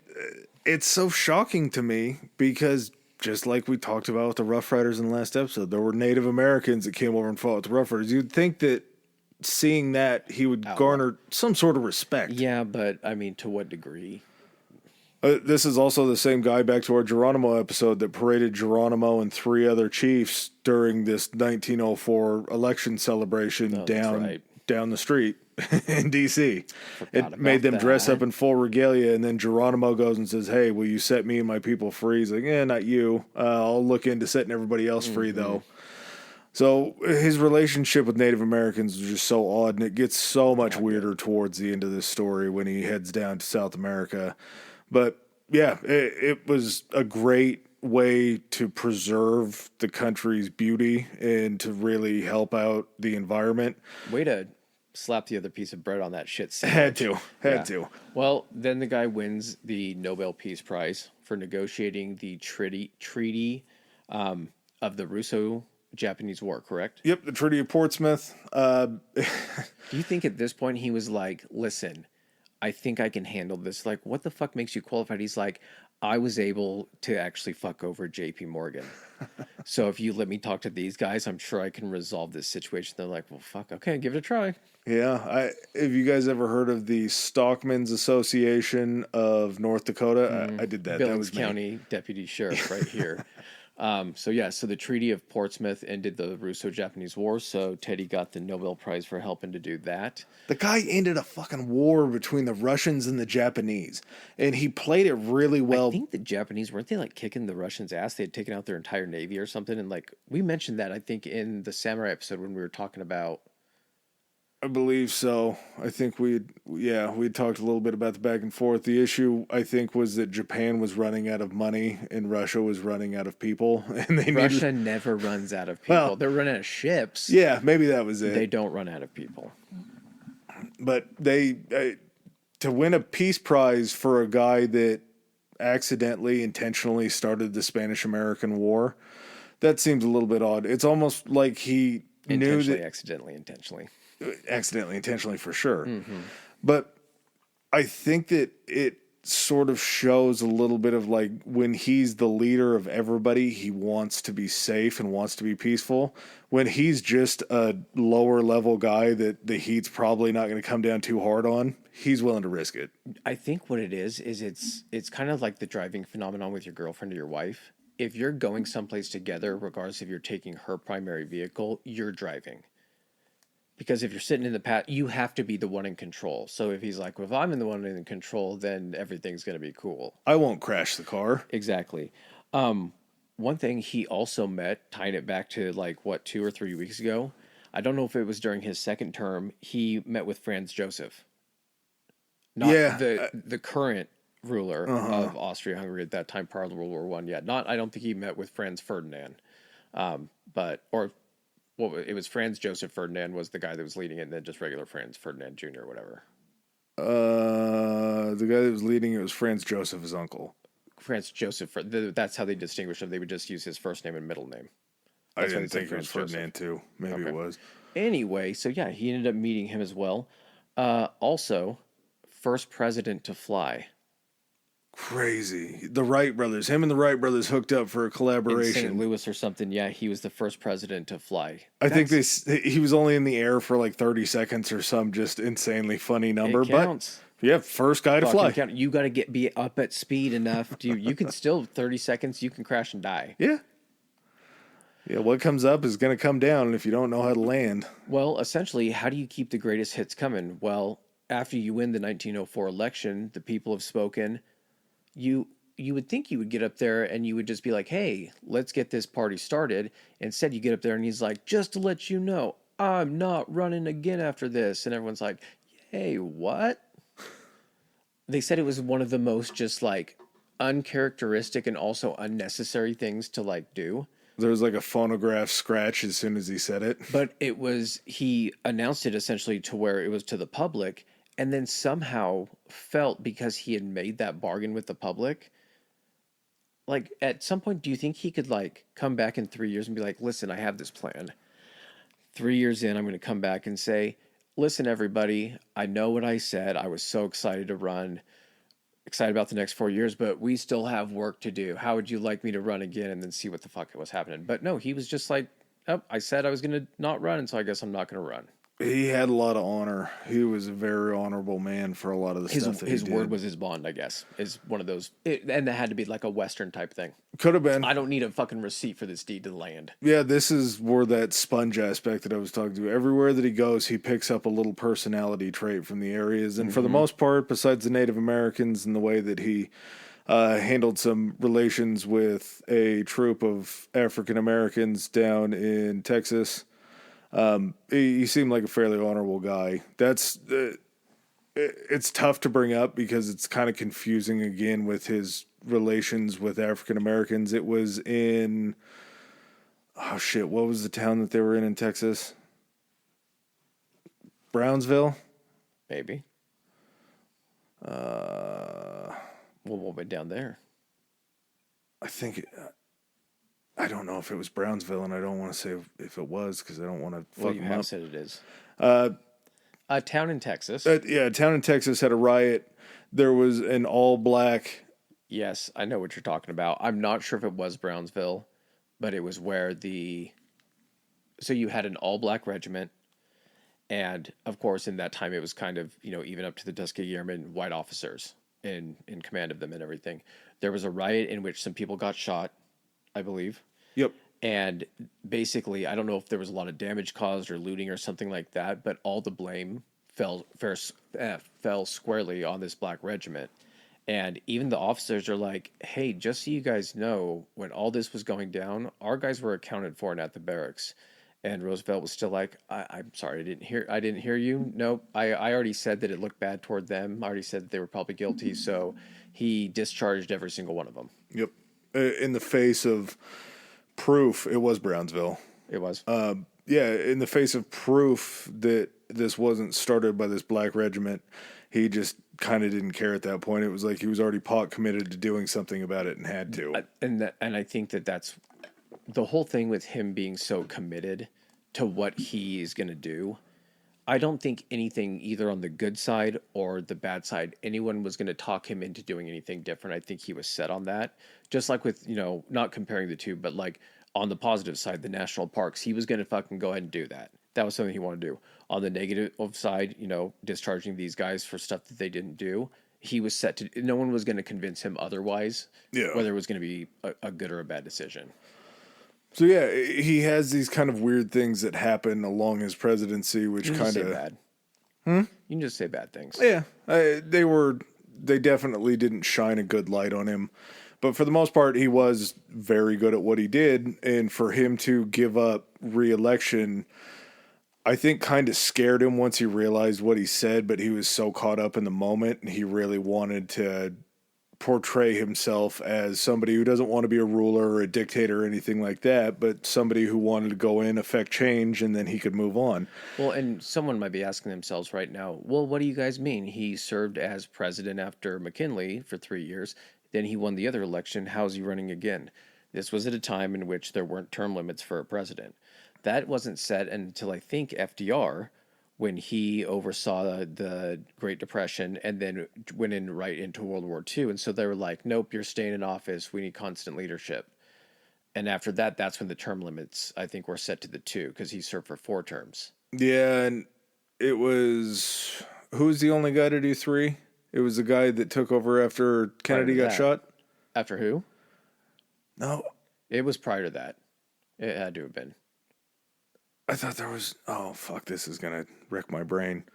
B: it's so shocking to me because just like we talked about with the Rough Riders in the last episode, there were Native Americans that came over and fought with the Rough Riders. You'd think that seeing that he would garner some sort of respect.
A: Yeah, but I mean, to what degree?
B: This is also the same guy, back to our Geronimo episode, that paraded Geronimo and 3 other chiefs during this 1904 election celebration down the street in D.C. It made them dress up in full regalia, and then Geronimo goes and says, hey, will you set me and my people free? He's like, not you. I'll look into setting everybody else free, though. So his relationship with Native Americans was just so odd, and it gets so much weirder towards the end of this story when he heads down to South America. But yeah, it was a great way to preserve the country's beauty and to really help out the environment.
A: Way to slap the other piece of bread on that shit sandwich.
B: Had to.
A: Well, then the guy wins the Nobel Peace Prize for negotiating the treaty of the Russo-Japanese War, correct?
B: Yep, the Treaty of Portsmouth.
A: Do you think at this point he was like, listen, I think I can handle this. Like, what the fuck makes you qualified? He's like, I was able to actually fuck over JP Morgan. So if you let me talk to these guys, I'm sure I can resolve this situation. They're like, well, fuck, okay, give it a try.
B: Yeah. Have you guys ever heard of the Stockmen's Association of North Dakota? I did that.
A: Billings
B: that was
A: County Deputy Sheriff right here. So the Treaty of Portsmouth ended the Russo-Japanese War, so Teddy got the Nobel Prize for helping to do that.
B: The guy ended a fucking war between the Russians and the Japanese, and he played it really well.
A: I think the Japanese, weren't they like kicking the Russians' ass? They had taken out their entire navy or something, and like we mentioned that, I think, in the Samurai episode when we were talking about...
B: I believe so. I think we talked a little bit about the back and forth. The issue, I think, was that Japan was running out of money and Russia was running out of people. And
A: Russia never runs out of people. Well, they're running out of ships.
B: Yeah, maybe that was it.
A: They don't run out of people.
B: But to win a peace prize for a guy that intentionally started the Spanish-American War, that seems a little bit odd. It's almost like he knew that... Accidentally, intentionally, for sure. Mm-hmm. But I think that it sort of shows a little bit of like when he's the leader of everybody, he wants to be safe and wants to be peaceful. When he's just a lower level guy that the heat's probably not going to come down too hard on, he's willing to risk it.
A: I think what it is it's kind of like the driving phenomenon with your girlfriend or your wife. If you're going someplace together, regardless if you're taking her primary vehicle, you're driving. Because if you're sitting in the path, you have to be the one in control. So if he's like, well, if I'm in the one in control, then everything's going to be cool.
B: I won't crash the car.
A: Exactly. One thing he also met, tying it back to 2 or 3 weeks ago, I don't know if it was during his second term, he met with Franz Joseph. Not the current ruler of Austria-Hungary at that time, part of World War I. Yeah, I don't think he met with Franz Ferdinand. It was Franz Joseph Ferdinand was the guy that was leading it, and then just regular Franz Ferdinand Jr. or whatever.
B: The guy that was leading it was Franz Joseph, his uncle.
A: Franz Joseph, that's how they distinguish him. They would just use his first name and middle name.
B: I didn't think it was Ferdinand too. Maybe it was.
A: Anyway, so yeah, he ended up meeting him as well. Also, first president to fly.
B: Crazy. The Wright brothers, him and the Wright brothers hooked up for a
A: In St.
B: collaboration.
A: Louis or something. Yeah, he was the first president to fly.
B: I think
A: That's
B: he was only in the air for like 30 seconds or some just insanely funny
A: it
B: number, but
A: counts.
B: yeah, first guy to
A: Fucking
B: fly.
A: count. You got to be up at speed enough. You can still 30 seconds. You can crash and die.
B: Yeah. Yeah, what comes up is going to come down if you don't know how to land.
A: Well, essentially, how do you keep the greatest hits coming? Well, after you win the 1904 election, the people have spoken. You you would think you would get up there and you would just be like, "Hey, let's get this party started." Instead, you get up there and he's like, "Just to let you know, I'm not running again after this." And everyone's like, "Hey, what?" They said it was one of the most just like uncharacteristic and also unnecessary things to like do.
B: There was like a phonograph scratch as soon as he said it.
A: But it was, he announced it essentially to where it was to the public, and then somehow felt because he had made that bargain with the public, like at some point, do you think he could like come back in 3 years and be like, listen, I have this plan. 3 years in, I'm going to come back and say, listen, everybody, I know what I said. I was so excited to run, excited about the next 4 years, but we still have work to do. How would you like me to run again and then see what the fuck was happening? But no, he was just like, oh, I said I was going to not run, and so I guess I'm not going to run.
B: He had a lot of honor. He was a very honorable man for a lot of the
A: His
B: stuff that
A: his
B: he
A: word
B: did.
A: was his bond, I guess, is one of those. And that had to be like a Western type thing.
B: Could have been.
A: I don't need a fucking receipt for this deed to the land.
B: Yeah, this is where that sponge aspect that I was talking to. Everywhere that he goes, he picks up a little personality trait from the areas. And for the most part, besides the Native Americans and the way that he handled some relations with a troop of African Americans down in Texas, he seemed like a fairly honorable guy. It's tough to bring up because it's kind of confusing again with his relations with African Americans. It was in, oh shit, what was the town that they were in Texas? Brownsville?
A: Maybe. Well, what went down there?
B: I think, I don't know if it was Brownsville, and I don't want to say if it was because I don't want to
A: Well,
B: fuck
A: you
B: him
A: have
B: up.
A: said it is. A town in Texas.
B: Yeah, a town in Texas had a riot. There was an all-black.
A: Yes, I know what you're talking about. I'm not sure if it was Brownsville, but it was where so you had an all black regiment, and of course in that time it was kind of, even up to the Tuskegee Airmen, white officers in command of them and everything. There was a riot in which some people got shot, I believe.
B: Yep.
A: And basically, I don't know if there was a lot of damage caused or looting or something like that, but all the blame fell squarely on this black regiment. And even the officers are like, hey, just so you guys know, when all this was going down, our guys were accounted for and at the barracks. And Roosevelt was still like, I'm sorry, I didn't hear you. Nope. I already said that it looked bad toward them. I already said that they were probably guilty. So he discharged every single one of them.
B: Yep. In the face of proof, it was Brownsville.
A: It was.
B: Yeah, in the face of proof that this wasn't started by this black regiment, he just kind of didn't care at that point. It was like he was already pot committed to doing something about it and had to.
A: And I think that's the whole thing with him being so committed to what he's going to do. I don't think anything, either on the good side or the bad side, anyone was going to talk him into doing anything different. I think he was set on that. Just like with, not comparing the two, but like on the positive side, the national parks, he was going to fucking go ahead and do that. That was something he wanted to do. On the negative side, discharging these guys for stuff that they didn't do, he was set to, no one was going to convince him otherwise,
B: Yeah.
A: whether it was going to be a good or a bad decision.
B: So yeah, he has these kind of weird things that happen along his presidency, which
A: You can just
B: kind
A: say
B: of
A: bad. You can just say bad things.
B: yeah, they definitely didn't shine a good light on him. But for the most part, he was very good at what he did. And for him to give up re-election, I think kind of scared him once he realized what he said, but he was so caught up in the moment and he really wanted to portray himself as somebody who doesn't want to be a ruler or a dictator or anything like that, but somebody who wanted to go in, affect change, and then he could move on.
A: Well, and someone might be asking themselves right now, well, what do you guys mean? He served as president after McKinley for 3 years. Then he won the other election. How's he running again? This was at a time in which there weren't term limits for a president. That wasn't set until I think FDR, when he oversaw the Great Depression and then went in right into World War II. And so they were like, nope, you're staying in office. We need constant leadership. And after that, that's when the term limits, I think, were set to the 2 because he served for 4 terms.
B: Yeah, and it was, who was the only guy to do 3? It was the guy that took over after Kennedy got shot.
A: After who?
B: No.
A: It was prior to that. It had to have been.
B: I thought there was, oh, fuck, this is going to wreck my brain.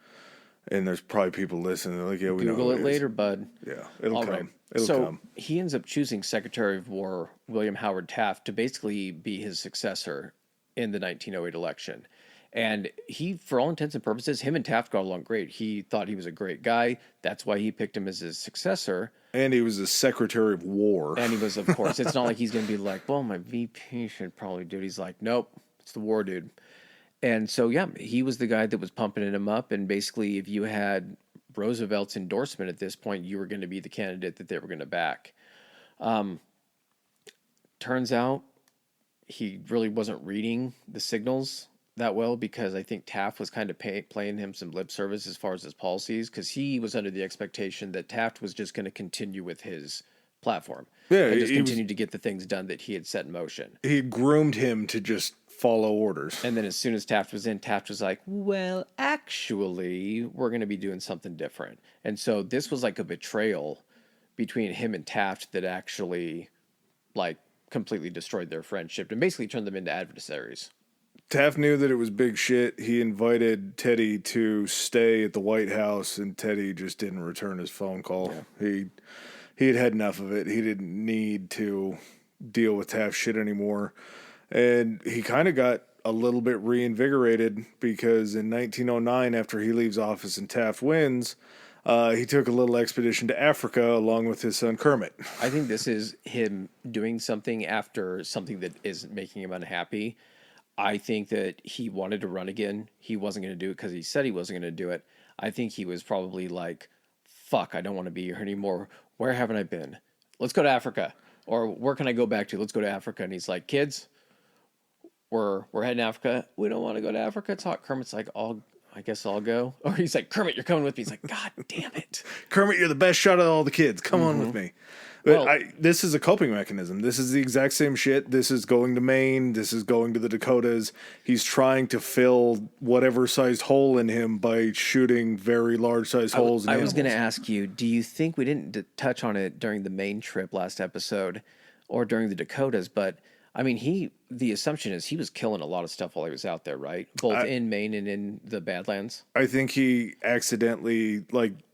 B: And there's probably people listening. They're like, yeah, we know.
A: Google it later, bud.
B: Yeah, it'll come.
A: Right.
B: It'll come.
A: He ends up choosing Secretary of War William Howard Taft to basically be his successor in the 1908 election. And he, for all intents and purposes, him and Taft got along great. He thought he was a great guy. That's why he picked him as his successor.
B: And he was the Secretary of War.
A: And he was, of course. It's not like he's going to be like, well, my VP should probably do it. He's like, nope, it's the war dude. And so, yeah, he was the guy that was pumping him up. And basically, if you had Roosevelt's endorsement at this point, you were going to be the candidate that they were going to back. Turns out he really wasn't reading the signals that well, because I think Taft was kind of playing him some lip service as far as his policies, because he was under the expectation that Taft was just going to continue with his platform.
B: Yeah,
A: and just continue to get the things done that he had set in motion.
B: He groomed him to just follow orders.
A: And then as soon as Taft was in, Taft was like, well, actually, we're going to be doing something different. And so this was like a betrayal between him and Taft that actually like completely destroyed their friendship and basically turned them into adversaries.
B: Taft knew that it was big shit. He invited Teddy to stay at the White House, and Teddy just didn't return his phone call. Yeah. He had had enough of it. He didn't need to deal with Taft shit anymore. And he kind of got a little bit reinvigorated because in 1909, after he leaves office and Taft wins, he took a little expedition to Africa along with his son Kermit.
A: I think this is him doing something after something that is making him unhappy. I think that he wanted to run again. He wasn't going to do it because he said he wasn't going to do it. I think he was probably like, fuck, I don't want to be here anymore. Where haven't I been? Let's go to Africa. Or where can I go back to? Let's go to Africa. And he's like, kids, we're heading to Africa. We don't want to go to Africa. It's hot. Kermit's like, I guess I'll go. Or he's like, Kermit, you're coming with me. He's like, God damn it.
B: Kermit, you're the best shot of all the kids. Come on with me. But this is a coping mechanism. This is the exact same shit. This is going to Maine. This is going to the Dakotas. He's trying to fill whatever sized hole in him by shooting very large sized holes in
A: I was going to ask you, do you think we didn't touch on it during the Maine trip last episode or during the Dakotas, but I mean, the assumption is he was killing a lot of stuff while he was out there, right? Both in Maine and in the Badlands.
B: I think he accidentally,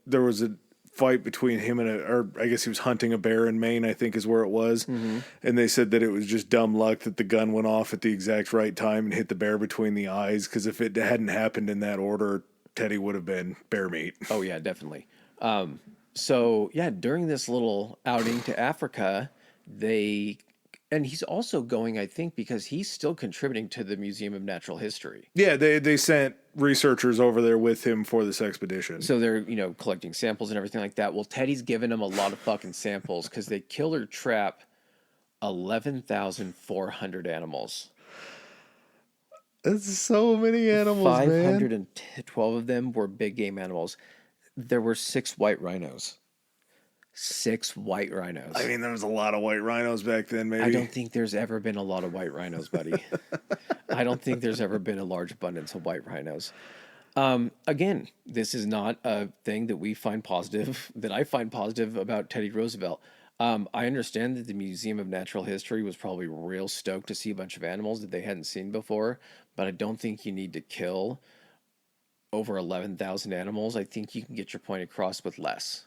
B: there was a fight between him and or I guess he was hunting a bear in Maine, I think is where it was. Mm-hmm. And they said that it was just dumb luck that the gun went off at the exact right time and hit the bear between the eyes. Because if it hadn't happened in that order, Teddy would have been bear meat.
A: Oh, yeah, definitely. So, yeah, during this little outing to Africa, and he's also going, I think, because he's still contributing to the Museum of Natural History.
B: Yeah, they sent researchers over there with him for this expedition.
A: So they're, collecting samples and everything like that. Well, Teddy's giving them a lot of fucking samples because they kill or trap 11,400 animals.
B: That's so many animals,
A: 512 of them were big game animals. There were 6 white rhinos. 6 white rhinos.
B: I mean, there was a lot of white rhinos back then, maybe.
A: I don't think there's ever been a lot of white rhinos, buddy. I don't think there's ever been a large abundance of white rhinos. Again, this is not a thing that we find positive, that I find positive about Teddy Roosevelt. I understand that the Museum of Natural History was probably real stoked to see a bunch of animals that they hadn't seen before, but I don't think you need to kill over 11,000 animals. I think you can get your point across with less.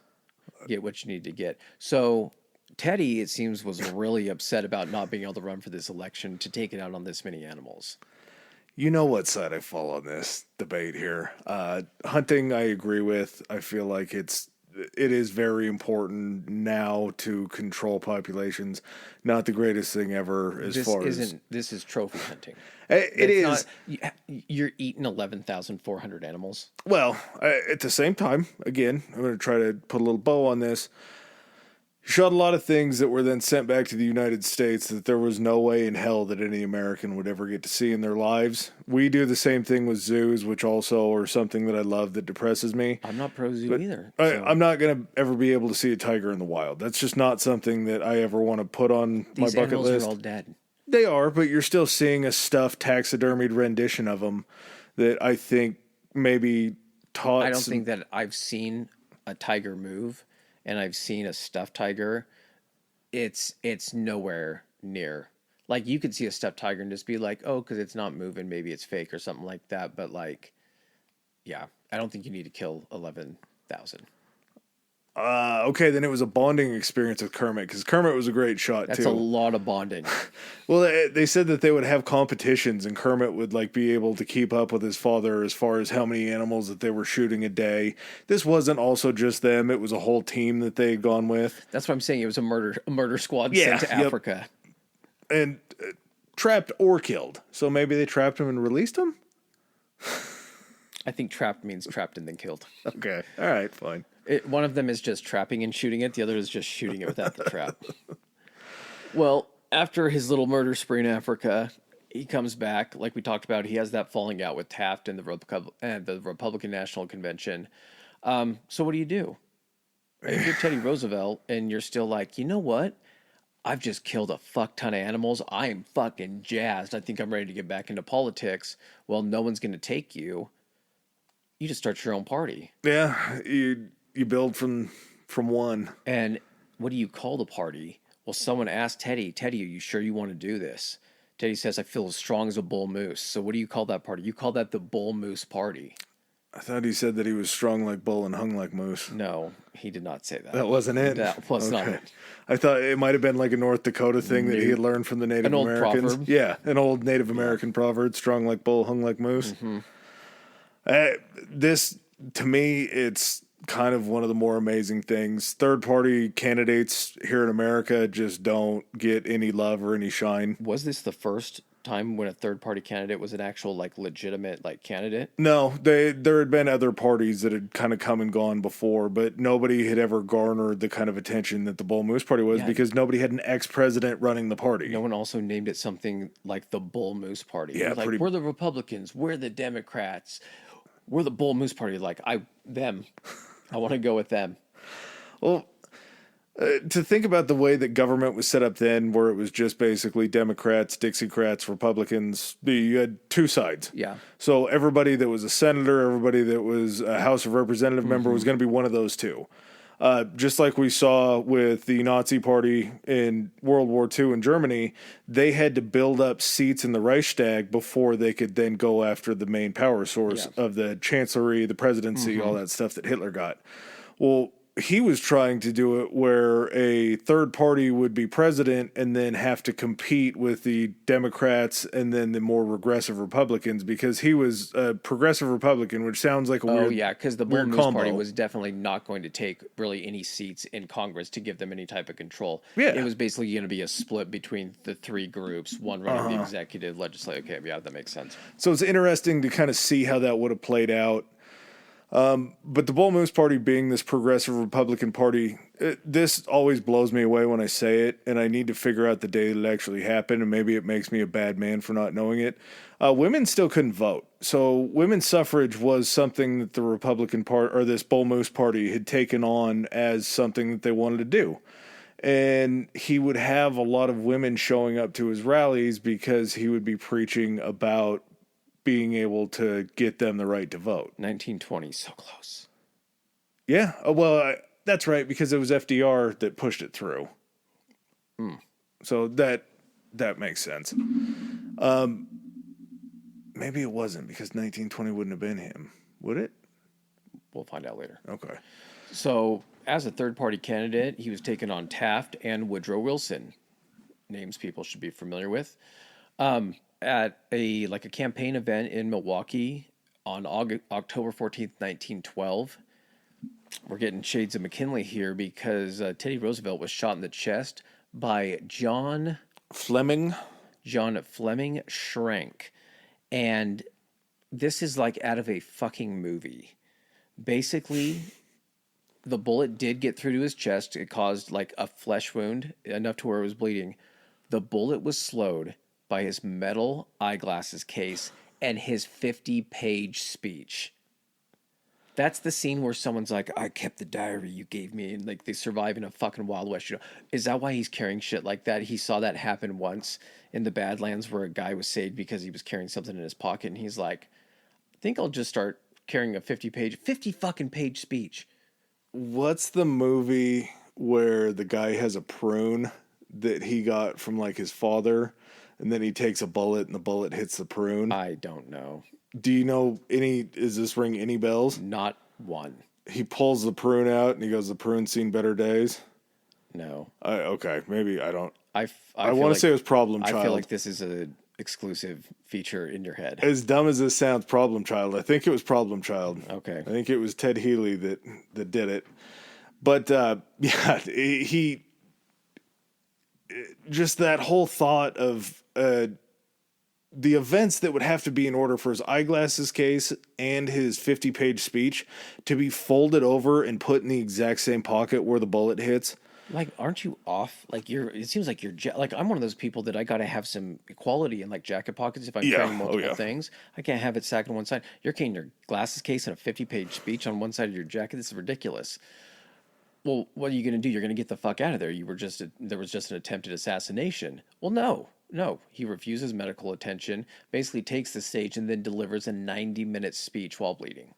A: Get what you need to get. So Teddy, it seems, was really upset about not being able to run for this election to take it out on this many animals.
B: You know what side I fall on this debate here. Hunting, I agree with. I feel like it is very important now to control populations. Not the greatest thing ever this
A: is trophy hunting.
B: It is.
A: You're eating 11,400 animals.
B: Well, at the same time, again, I'm going to try to put a little bow on this. shot a lot of things that were then sent back to the United States that there was no way in hell that any American would ever get to see in their lives. We do the same thing with zoos, which also are something that I love that depresses me.
A: I'm not pro zoo either.
B: I'm not going to ever be able to see a tiger in the wild. That's just not something that I ever want to put on my bucket list.
A: These animals are all dead.
B: They are, but you're still seeing a stuffed taxidermied rendition of them that I think maybe taught.
A: I don't think that I've seen a tiger move, and I've seen a stuffed tiger. It's nowhere near. Like, you could see a stuffed tiger and just be like, oh, because it's not moving, maybe it's fake or something like that. But like, yeah, I don't think you need to kill 11,000.
B: Okay, then it was a bonding experience with Kermit, because Kermit was a great shot,
A: That's
B: too.
A: That's a lot of bonding.
B: Well, they said that they would have competitions, and Kermit would like be able to keep up with his father as far as how many animals that they were shooting a day. This wasn't also just them; it was a whole team that they had gone with.
A: That's what I'm saying. It was a murder squad sent to Africa,
B: and trapped or killed. So maybe they trapped him and released him.
A: I think trapped means trapped and then killed.
B: Okay, all right, fine.
A: One of them is just trapping and shooting it. The other is just shooting it without the trap. Well, after his little murder spree in Africa, he comes back. Like we talked about, he has that falling out with Taft and the Republican National Convention. So what do? If you're Teddy Roosevelt and you're still like, you know what? I've just killed a fuck ton of animals. I am fucking jazzed. I think I'm ready to get back into politics. Well, no one's going to take you. You just start your own party.
B: Yeah, you build from one.
A: And what do you call the party? Well, someone asked Teddy, are you sure you want to do this? Teddy says, I feel as strong as a bull moose. So what do you call that party? You call that the Bull Moose Party.
B: I thought he said that he was strong like bull and hung like moose.
A: No, he did not say that.
B: That wasn't it?
A: That was not it.
B: I thought it might have been like a North Dakota thing that he had learned from the Native Americans.
A: Proverb.
B: Yeah, an old Native American proverb, strong like bull, hung like moose.
A: Mm-hmm.
B: This, to me, it's kind of one of the more amazing things. Third-party candidates here in America just don't get any love or any shine.
A: Was this the first time when a third-party candidate was an actual, like, legitimate, like, candidate?
B: No, there had been other parties that had kind of come and gone before, but nobody had ever garnered the kind of attention that the Bull Moose Party was because nobody had an ex-president running the party.
A: No one also named it something like the Bull Moose Party.
B: Yeah,
A: like, we're the Republicans, we're the Democrats, we're the Bull Moose Party. Like, I want to go with them.
B: Well, to think about the way that government was set up then, where it was just basically Democrats, Dixiecrats, Republicans, you had two sides.
A: Yeah.
B: So everybody that was a senator, everybody that was a House of Representative member was going to be one of those two. Just like we saw with the Nazi Party in World War II in Germany, they had to build up seats in the Reichstag before they could then go after the main power source of the chancellery, the presidency, all that stuff that Hitler got. Well, he was trying to do it where a third party would be president and then have to compete with the Democrats and then the more regressive Republicans, because he was a progressive Republican, which sounds like a weird
A: because the Bull Moose
B: combo.
A: Party was definitely not going to take really any seats in Congress to give them any type of control.
B: Yeah.
A: It was basically going to be a split between the three groups, one running the executive, legislative. Okay, yeah, that makes sense.
B: So it's interesting to kind of see how that would have played out. But the Bull Moose Party being this progressive Republican party, this always blows me away when I say it, and I need to figure out the day that it actually happened, and maybe it makes me a bad man for not knowing it. Women still couldn't vote. So women's suffrage was something that the Republican Party, or this Bull Moose Party, had taken on as something that they wanted to do. And he would have a lot of women showing up to his rallies because he would be preaching about being able to get them the right to vote.
A: 1920, so close.
B: Yeah, well, that's right, because it was FDR that pushed it through. So that makes sense. Maybe it wasn't, because 1920 wouldn't have been him, would it?
A: We'll find out later.
B: Okay.
A: So, as a third-party candidate, he was taking on Taft and Woodrow Wilson, names people should be familiar with. At a campaign event in Milwaukee on October 14th, 1912. We're getting shades of McKinley here because Teddy Roosevelt was shot in the chest by John Fleming Schrank. And this is like out of a fucking movie. Basically, The bullet did get through to his chest. It caused like a flesh wound, enough to where it was bleeding. The bullet was slowed by his metal eyeglasses case and his 50-page speech. That's the scene where someone's like, I kept the diary you gave me, and like they survive in a fucking Wild West. Is that why he's carrying shit like that? He saw that happen once in the Badlands where a guy was saved because he was carrying something in his pocket, and he's like, I think I'll just start carrying a 50 fucking page speech.
B: What's the movie where the guy has a prune that he got from like his father, and then he takes a bullet and the bullet hits the prune?
A: I don't know.
B: Do you know any? Is this ring any bells?
A: Not one.
B: He pulls the prune out and he goes, "The prune's seen better days."
A: No.
B: Okay, maybe I don't.
A: I
B: want
A: like,
B: to say it was Problem Child.
A: I feel like this is a exclusive feature in your head.
B: As dumb as this sounds, Problem Child. I think it was Problem Child.
A: Okay.
B: I think it was Ted Healy that did it. But yeah, he just that whole thought of the events that would have to be in order for his eyeglasses case and his 50-page speech to be folded over and put in the exact same pocket where the bullet hits.
A: Like, aren't you off? Like, it seems like like, I'm one of those people that I got to have some equality in like jacket pockets if I'm carrying multiple things. I can't have it stacked on one side. You're carrying your glasses case and a 50-page speech on one side of your jacket. This is ridiculous. Well, what are you going to do? You're going to get the fuck out of there. There was just an attempted assassination. Well, no. He refuses medical attention, basically takes the stage, and then delivers a 90-minute speech while bleeding.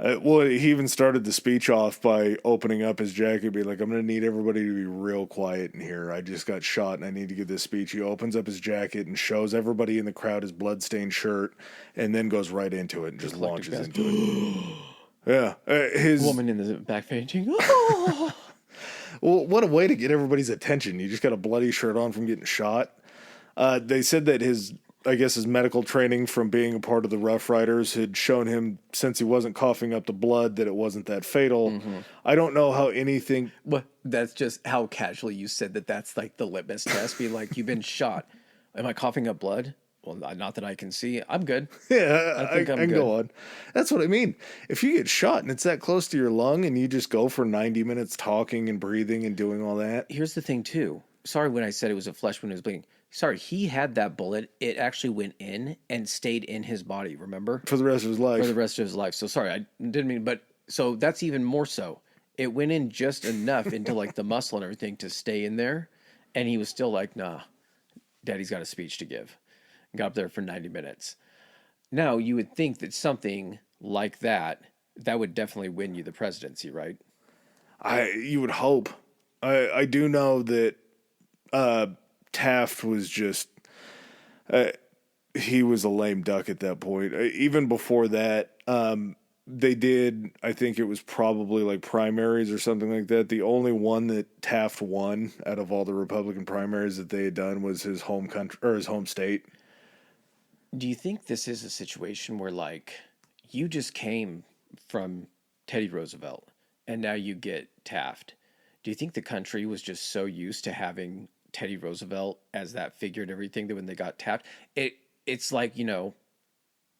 B: Well, he even started the speech off by opening up his jacket, being like, I'm going to need everybody to be real quiet in here. I just got shot and I need to give this speech. He opens up his jacket and shows everybody in the crowd his bloodstained shirt and then goes right into it and just launches into it. Yeah. His
A: woman in the back fainting. Oh!
B: Well, what a way to get everybody's attention. You just got a bloody shirt on from getting shot. They said that his medical training from being a part of the Rough Riders had shown him, since he wasn't coughing up the blood, that it wasn't that fatal. Mm-hmm. I don't know how anything...
A: Well, that's just how casually you said that. That's like the litmus test. Be like, you've been shot. Am I coughing up blood? Well, not that I can see. I'm good.
B: Yeah, I think I can go on. That's what I mean. If you get shot and it's that close to your lung and you just go for 90 minutes talking and breathing and doing all that.
A: Here's the thing, too. Sorry when I said it was a flesh wound, it was bleeding. Sorry, he had that bullet. It actually went in and stayed in his body, remember?
B: For the rest of his life.
A: For the rest of his life. So sorry, I didn't mean, but so that's even more so. It went in just enough into like the muscle and everything to stay in there. And he was still like, nah, Daddy's got a speech to give. Got up there for 90 minutes. Now, you would think that something like that would definitely win you the presidency, right?
B: You would hope. I do know that Taft was just... he was a lame duck at that point. Even before that, they did, I think it was probably like primaries or something like that. The only one that Taft won out of all the Republican primaries that they had done was his home country or his home state.
A: Do you think this is a situation where, like, you just came from Teddy Roosevelt and now you get Taft? Do you think the country was just so used to having Teddy Roosevelt as that figure and everything that when they got Taft, it's like, you know,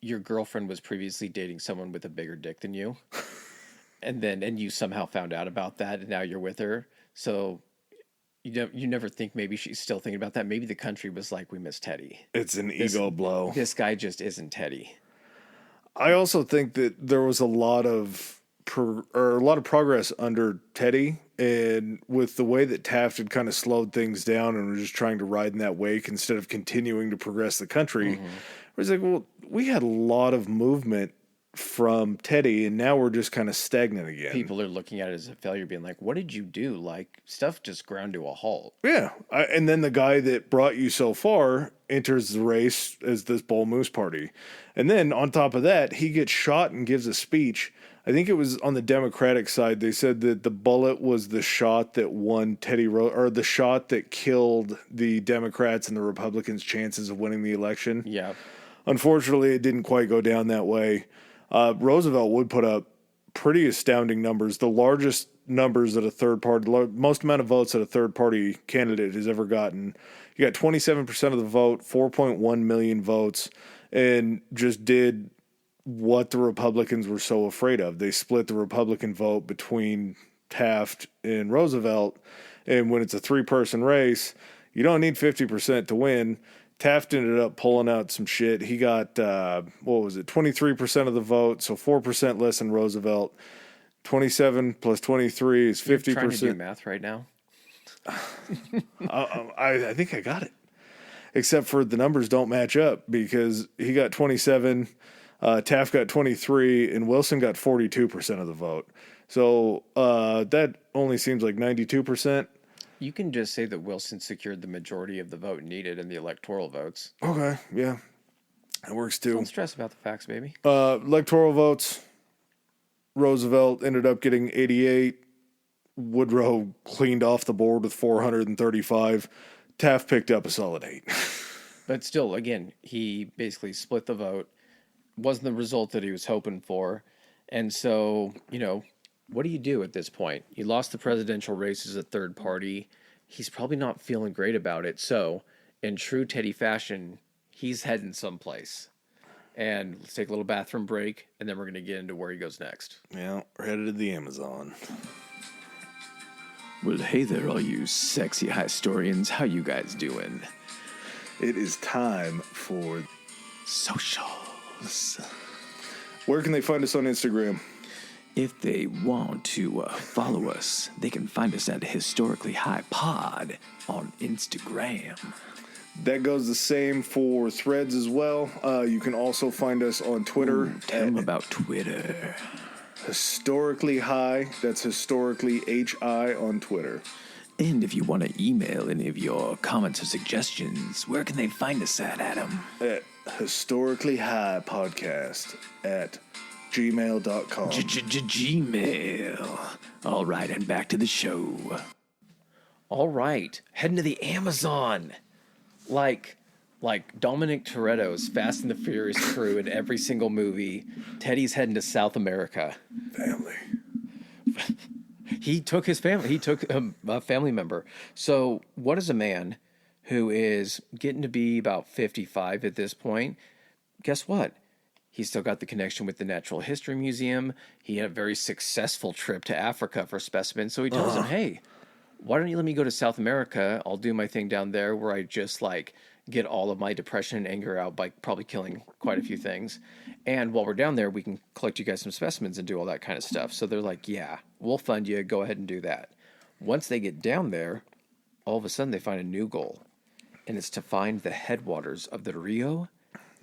A: your girlfriend was previously dating someone with a bigger dick than you, and you somehow found out about that, and now you're with her. So you never think maybe she's still thinking about that. Maybe the country was like, we miss Teddy.
B: It's an ego blow.
A: This guy just isn't Teddy.
B: I also think that there was a lot of progress under Teddy, and with the way that Taft had kind of slowed things down and was just trying to ride in that wake instead of continuing to progress the country. Mm-hmm. It was like, well, we had a lot of movement from Teddy, and now we're just kind of stagnant again.
A: People are looking at it as a failure, being like, what did you do? Like, stuff just ground to a halt.
B: Yeah. And then the guy that brought you so far enters the race as this Bull Moose Party. And then on top of that, he gets shot and gives a speech. I think it was on the Democratic side. They said that the bullet was the shot that won or the shot that killed the Democrats and the Republicans' chances of winning the election.
A: Yeah.
B: Unfortunately, it didn't quite go down that way. Roosevelt would put up pretty astounding numbers, the largest numbers that a third party, most amount of votes that a third party candidate has ever gotten. You got 27% of the vote, 4.1 million votes, and just did what the Republicans were so afraid of. They split the Republican vote between Taft and Roosevelt, and when it's a three-person race, you don't need 50% to win. Taft ended up pulling out some shit. He got, 23% of the vote, so 4% less than Roosevelt. 27 plus 23 is 50%.
A: You're trying to do math right now?
B: I think I got it. Except for the numbers don't match up because he got 27, Taft got 23, and Wilson got 42% of the vote. So that only seems like 92%.
A: You can just say that Wilson secured the majority of the vote needed in the electoral votes.
B: Okay, yeah. That works too.
A: Don't stress about the facts, baby.
B: Electoral votes, Roosevelt ended up getting 88. Woodrow cleaned off the board with 435. Taft picked up a solid 8.
A: But still, again, he basically split the vote. Wasn't the result that he was hoping for. And so, what do you do at this point? You lost the presidential race as a third party. He's probably not feeling great about it. So, in true Teddy fashion, he's heading someplace. And let's take a little bathroom break, and then we're going to get into where he goes next.
B: Yeah, we're headed to the Amazon.
A: Well, hey there, all you sexy historians. How you guys doing?
B: It is time for
A: socials.
B: Where can they find us on Instagram?
A: If they want to follow us, they can find us at Historically High Pod on Instagram.
B: That goes the same for Threads as well. You can also find us on Twitter.
A: Tell them about Twitter.
B: Historically High. That's Historically HI on Twitter.
A: And if you want to email any of your comments or suggestions, where can they find us at, Adam?
B: At Historically High Podcast at gmail.com.
A: Gmail. All right, and back to the show. All right, heading to the Amazon. Like Dominic Toretto's Fast and the Furious crew in every single movie, Teddy's heading to South America.
B: Family.
A: He took his family. He took a family member. So what is a man who is getting to be about 55 at this point? Guess what? He's still got the connection with the Natural History Museum. He had a very successful trip to Africa for specimens. So he tells him, hey, why don't you let me go to South America? I'll do my thing down there where I just get all of my depression and anger out by probably killing quite a few things. And while we're down there, we can collect you guys some specimens and do all that kind of stuff. So they're like, yeah, we'll fund you. Go ahead and do that. Once they get down there, all of a sudden they find a new goal. And it's to find the headwaters of the Rio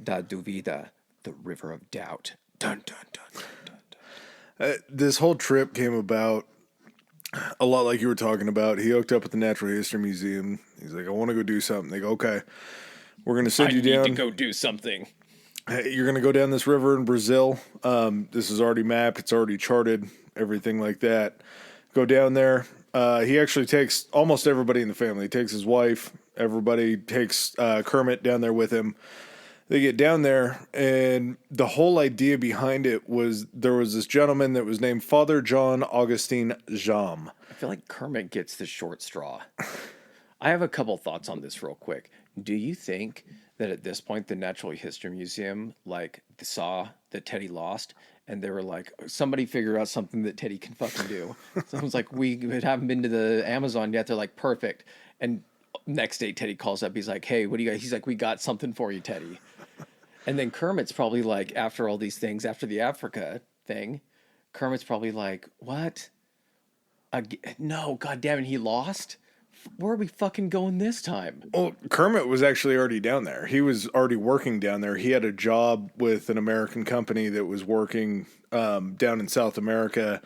A: da Duvida, the River of Doubt. Dun, dun, dun, dun, dun, dun.
B: This whole trip came about a lot like you were talking about. He hooked up with the Natural History Museum. He's like, I want to go do something. They go, okay, we're going to send you down.
A: I need to go do something.
B: You're going to go down this river in Brazil. This is already mapped. It's already charted, everything like that. Go down there. He actually takes almost everybody in the family. He takes his wife. Everybody takes Kermit down there with him. They get down there, and the whole idea behind it was there was this gentleman that was named Father John Augustine Jam.
A: I feel like Kermit gets the short straw. I have a couple thoughts on this real quick. Do you think that at this point the Natural History Museum saw that Teddy lost, and they were like, somebody figure out something that Teddy can fucking do? Someone's like, we haven't been to the Amazon yet. They're like, perfect. And next day Teddy calls up. He's like, hey, what do you got? He's like, we got something for you, Teddy. And then Kermit's probably like, after all these things, after the Africa thing, Kermit's probably like, what? No, God damn it, he lost? Where are we fucking going this time?
B: Well, Kermit was actually already down there. He was already working down there. He had a job with an American company that was working down in South America.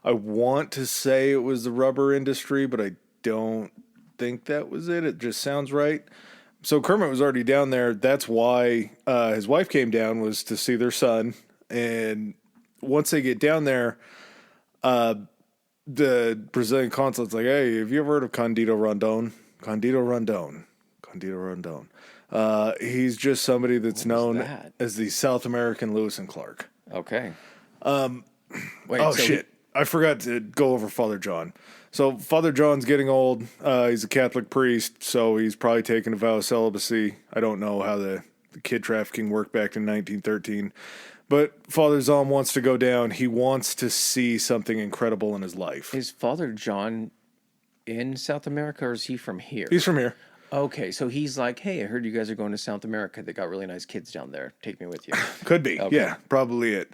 B: I want to say it was the rubber industry, but I don't think that was it. It just sounds right. So Kermit was already down there. That's why his wife came down, was to see their son. And once they get down there, the Brazilian consulate's like, hey, have you ever heard of Candido Rondon? Candido Rondon. Candido Rondon. He's just somebody that's known as the South American Lewis and Clark.
A: Okay.
B: Shit. I forgot to go over Father John. So Father John's getting old. He's a Catholic priest, so he's probably taking a vow of celibacy. I don't know how the the kid trafficking work back in 1913. But Father Zom wants to go down. He wants to see something incredible in his life.
A: Is Father John in South America, or is he from here?
B: He's from here.
A: Okay, so he's like, hey, I heard you guys are going to South America. They got really nice kids down there. Take me with you.
B: Could be.
A: Okay.
B: Yeah, probably it.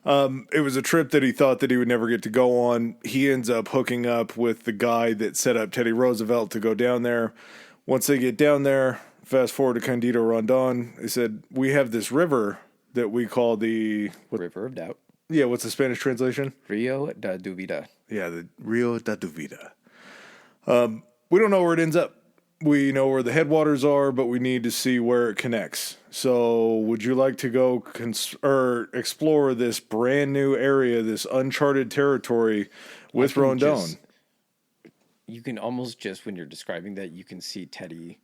B: It was a trip that he thought that he would never get to go on. He ends up hooking up with the guy that set up Teddy Roosevelt to go down there. Once they get down there, fast forward to Candido Rondon, they said, we have this river that we call the...
A: River of Doubt.
B: Yeah, what's the Spanish translation?
A: Rio da Duvida.
B: Yeah, the Rio da Duvida. We don't know where it ends up. We know where the headwaters are, but we need to see where it connects. So would you like to go explore this brand new area, this uncharted territory with Rondon?
A: You can almost just, when you're describing that, you can see Teddy's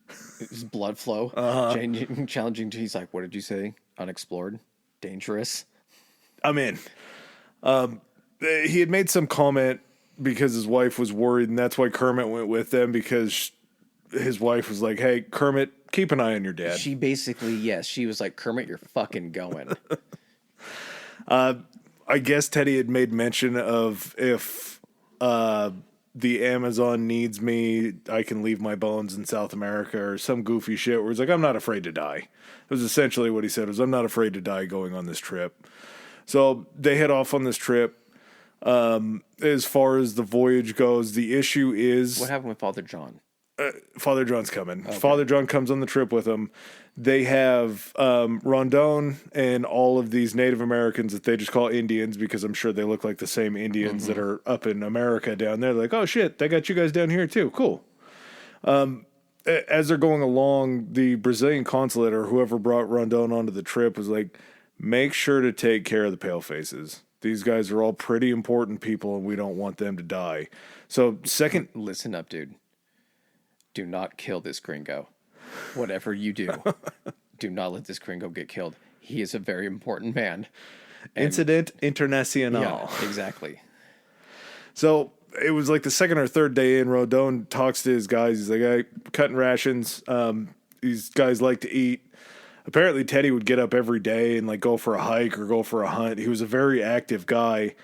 A: blood flow challenging. He's like, what did you say? Unexplored? Dangerous?
B: I'm in. He had made some comment because his wife was worried, and that's why Kermit went with them, because his wife was like, hey, Kermit, keep an eye on your dad.
A: She basically, yes, she was like, Kermit, you're fucking going.
B: I guess Teddy had made mention of, if the Amazon needs me, I can leave my bones in South America, or some goofy shit where he's like, I'm not afraid to die. It was essentially what he said, was I'm not afraid to die going on this trip. So they head off on this trip. As far as the voyage goes, the issue is...
A: What happened with Father John?
B: Father John's coming.
A: Okay.
B: Father John comes on the trip with them. They have Rondon and all of these Native Americans that they just call Indians, because I'm sure they look like the same Indians that are up in America down there. They're like, oh shit, they got you guys down here too. Cool. As they're going along, the Brazilian consulate, or whoever brought Rondon onto the trip, was like, make sure to take care of the palefaces. These guys are all pretty important people, and we don't want them to die. So second...
A: Listen up, dude. Do not kill this gringo. Whatever you do, do not let this gringo get killed. He is a very important man.
B: Incident international.
A: Yeah, exactly.
B: So it was like the second or third day in, Rondon talks to his guys. He's like, hey, cutting rations. These guys like to eat. Apparently Teddy would get up every day and like go for a hike or go for a hunt. He was a very active guy.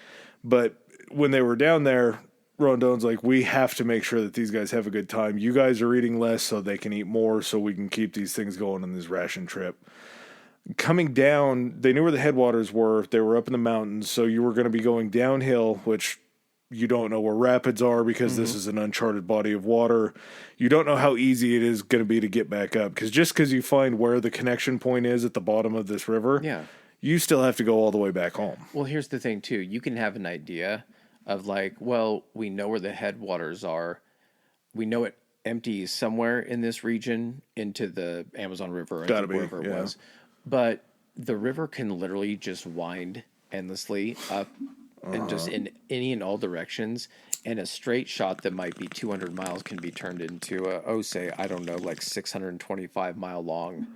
B: But when they were down there, Rondon's like, we have to make sure that these guys have a good time. You guys are eating less so they can eat more, so we can keep these things going on this ration trip. Coming down, they knew where the headwaters were. They were up in the mountains, so you were going to be going downhill, which you don't know where rapids are, because this is an uncharted body of water. You don't know how easy it is going to be to get back up, because just because you find where the connection point is at the bottom of this river, you still have to go all the way back home.
A: Well, here's the thing, too. You can have an idea of like, well, we know where the headwaters are. We know it empties somewhere in this region into the Amazon River, or wherever it was. But the river can literally just wind endlessly up and just in any and all directions. And a straight shot that might be 200 miles can be turned into like 625 mile long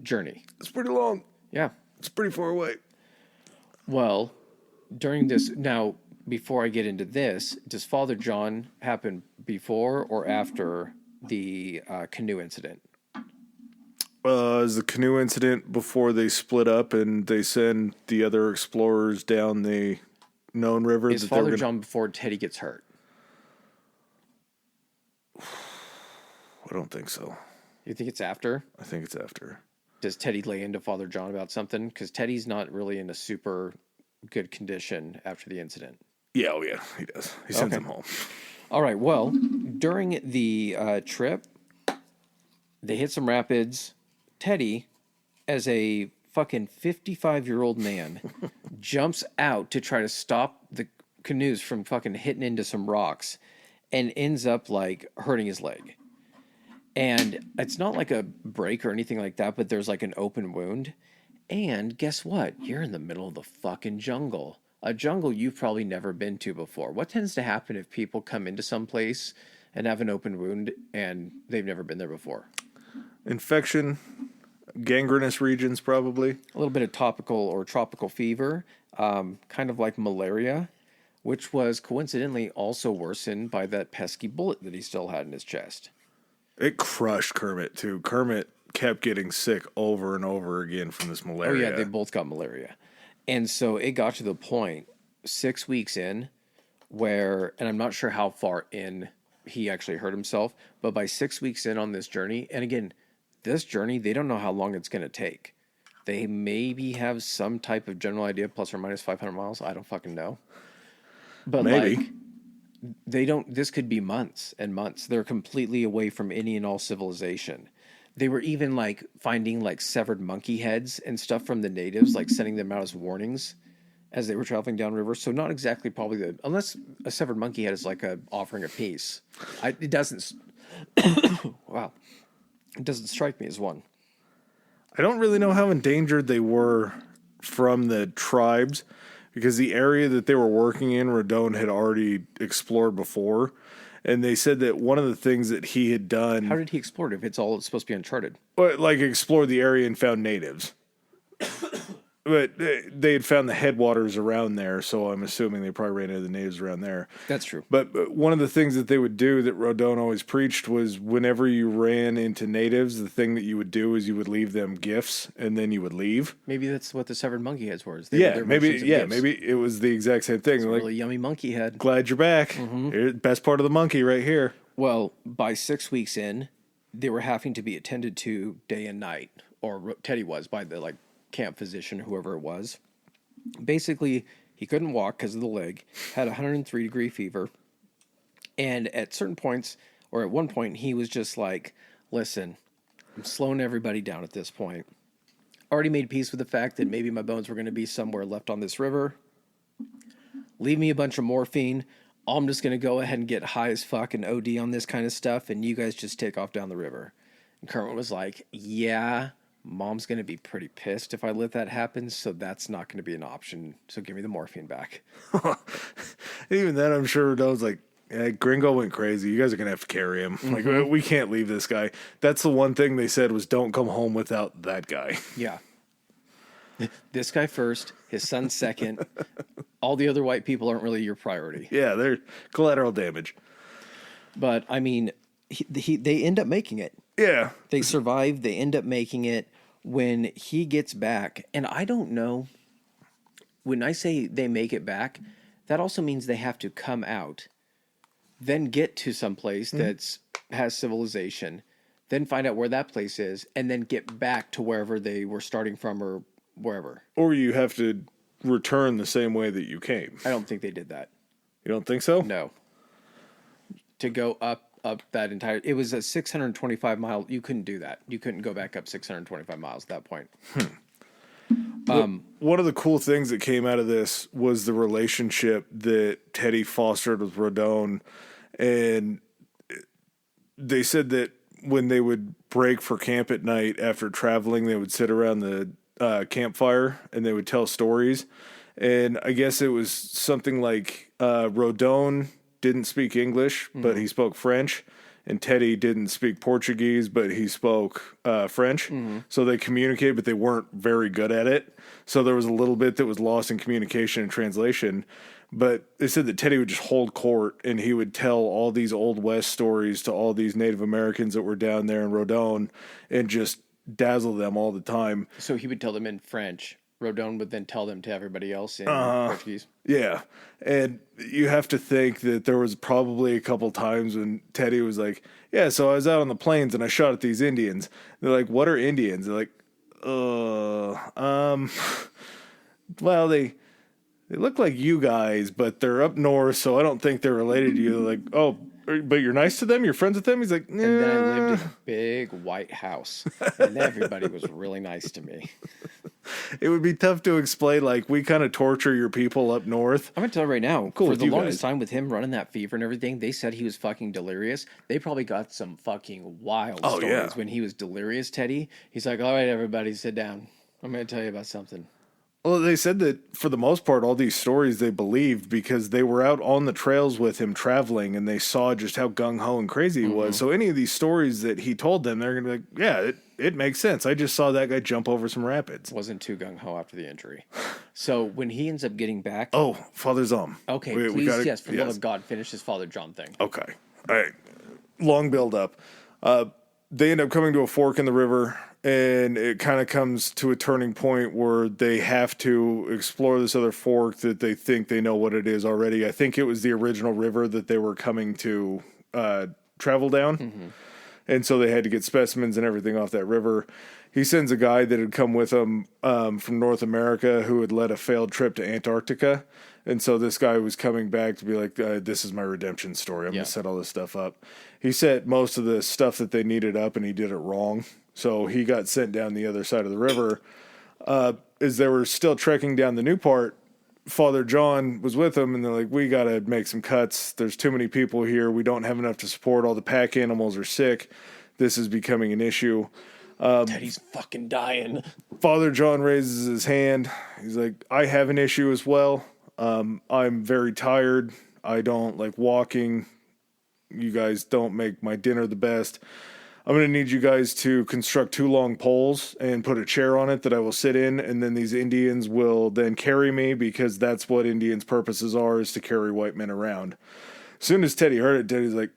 A: journey.
B: It's pretty long.
A: Yeah.
B: It's pretty far away.
A: Well, during this, now, before I get into this, does Father John happen before or after the canoe incident?
B: Is the canoe incident before they split up and they send the other explorers down the known river?
A: Is Father John before Teddy gets hurt?
B: I don't think so.
A: You think it's after?
B: I think it's after.
A: Does Teddy lay into Father John about something? Because Teddy's not really in a super good condition after the incident.
B: Yeah, oh yeah, he does. He sends him home.
A: All right, well, during the trip, they hit some rapids. Teddy, as a fucking 55-year-old man, jumps out to try to stop the canoes from fucking hitting into some rocks and ends up, like, hurting his leg. And it's not like a break or anything like that, but there's, like, an open wound. And guess what? You're in the middle of the fucking jungle. A jungle you've probably never been to before. What tends to happen if people come into some place and have an open wound and they've never been there before?
B: Infection, gangrenous regions probably.
A: A little bit of topical or tropical fever, kind of like malaria, which was coincidentally also worsened by that pesky bullet that he still had in his chest.
B: It crushed Kermit too. Kermit kept getting sick over and over again from this
A: Oh
B: malaria.
A: yeah, they both got malaria. And so it got to the point 6 weeks in where, and I'm not sure how far in he actually hurt himself, but by 6 weeks in on this journey, and again, this journey, they don't know how long it's going to take. They maybe have some type of general idea, plus or minus 500 miles. I don't fucking know. But
B: Maybe.
A: like, they don't, this could be months and months. They're completely away from any and all civilization. They were even like finding like severed monkey heads and stuff from the natives, like sending them out as warnings as they were traveling downriver. So not exactly probably unless a severed monkey head is like a offering of peace. It doesn't, wow. It doesn't strike me as one.
B: I don't really know how endangered they were from the tribes because the area that they were working in, Rodon had already explored before. And they said that one of the things that he had done,
A: How did he explore it if it's all supposed to be uncharted?
B: like explored the area and found natives. But they had found the headwaters around there, so I'm assuming they probably ran into the natives around there.
A: That's true.
B: But one of the things that they would do that Rodon always preached was whenever you ran into natives, the thing that you would do is you would leave them gifts and then you would leave.
A: Maybe that's what the severed monkey heads were.
B: Maybe it was the exact same thing. Like,
A: Really yummy monkey head.
B: glad you're back. Here, best part of the monkey right here.
A: Well, by 6 weeks in, they were having to be attended to day and night, or Teddy was by the like camp physician, whoever it was. Basically, he couldn't walk because of the leg, had 103-degree fever, and at certain points, or at one point, he was just like, listen, I'm slowing everybody down at this point. Already made peace with the fact that maybe my bones were going to be somewhere left on this river. Leave me a bunch of morphine. I'm just going to go ahead and get high as fuck and OD on this kind of stuff, and you guys just take off down the river. And Kermit was like, yeah, Mom's going to be pretty pissed if I let that happen, so that's not going to be an option. So give me the morphine back.
B: Even then, I'm sure Rodon's like, yeah, Gringo went crazy. You guys are going to have to carry him. Like, we can't leave this guy. That's the one thing they said was don't come home without that guy.
A: Yeah. This guy first, his son second. All the other white people aren't really your priority.
B: Yeah, they're collateral damage.
A: But, I mean, they end up making it.
B: Yeah.
A: They survive. They end up making it. When he gets back, and I don't know, when I say they make it back, that also means they have to come out, then get to some place that's has civilization, then find out where that place is, and then get back to wherever they were starting from or wherever.
B: Or you have to return the same way that you came.
A: I don't think they did that.
B: You don't think so?
A: No. To go up that entire, it was a 625 mile, you couldn't do that. You couldn't go back up 625 miles at that point.
B: One of the cool things that came out of this was the relationship that Teddy fostered with Rodon. And they said that when they would break for camp at night after traveling, they would sit around the campfire and they would tell stories. And I guess it was something like Rodon didn't speak English, but he spoke French. And Teddy didn't speak Portuguese, but he spoke French. So they communicated, but they weren't very good at it. So there was a little bit that was lost in communication and translation. But they said that Teddy would just hold court and he would tell all these Old West stories to all these Native Americans that were down there in Rodon and just dazzle them all the time.
A: So he would tell them in French. Rodon would then tell them to everybody else in Portuguese.
B: Yeah. And you have to think that there was probably a couple times when Teddy was like, yeah, so I was out on the plains and I shot at these Indians. They're like, what are Indians? They're like, well, they look like you guys, but they're up north, so I don't think they're related to you. They're like, oh, but you're nice to them? You're friends with them? He's like, nah.
A: And then I lived in a big white house, and everybody was really nice to me.
B: It would be tough to explain, like, we kind of torture your people up north.
A: I'm going to tell you right now,
B: Cool
A: for
B: with
A: the
B: you
A: longest
B: guys.
A: time with him running that fever and everything, they said he was fucking delirious. They probably got some fucking wild stories
B: yeah.
A: when he was delirious, Teddy. He's like, all right, everybody, sit down. I'm going to tell you about something.
B: Well, they said that for the most part, all these stories they believed because they were out on the trails with him traveling and they saw just how gung-ho and crazy he was. So any of these stories that he told them, they're going to be like, yeah, it makes sense. I just saw that guy jump over some rapids.
A: Wasn't too gung-ho after the injury. So when he ends up getting back...
B: Oh, Father Zom.
A: Okay,
B: We
A: please,
B: gotta-
A: yes, for the love of God, finish his Father John thing.
B: Okay. All right. Long build up. They end up coming to a fork in the river, and it kind of comes to a turning point where they have to explore this other fork that they think they know what it is already. I think it was the original river that they were coming to travel down. And so they had to get specimens and everything off that river. He sends a guy that had come with him from North America who had led a failed trip to Antarctica. And so this guy was coming back to be like, this is my redemption story. I'm going to set all this stuff up. He set most of the stuff that they needed up, and he did it wrong. So he got sent down the other side of the river. As they were still trekking down the new part, Father John was with them, and they're like, we got to make some cuts. There's too many people here. We don't have enough to support. All the pack animals are sick. This is becoming an issue.
A: Teddy's fucking dying.
B: Father John raises his hand. He's like, I have an issue as well. I'm very tired. I don't like walking. You guys don't make my dinner the best. I'm going to need you guys to construct 2 long poles and put a chair on it that I will sit in, and then these Indians will then carry me, because that's what Indians' purposes are, is to carry white men around. As soon as Teddy heard it, Teddy's like,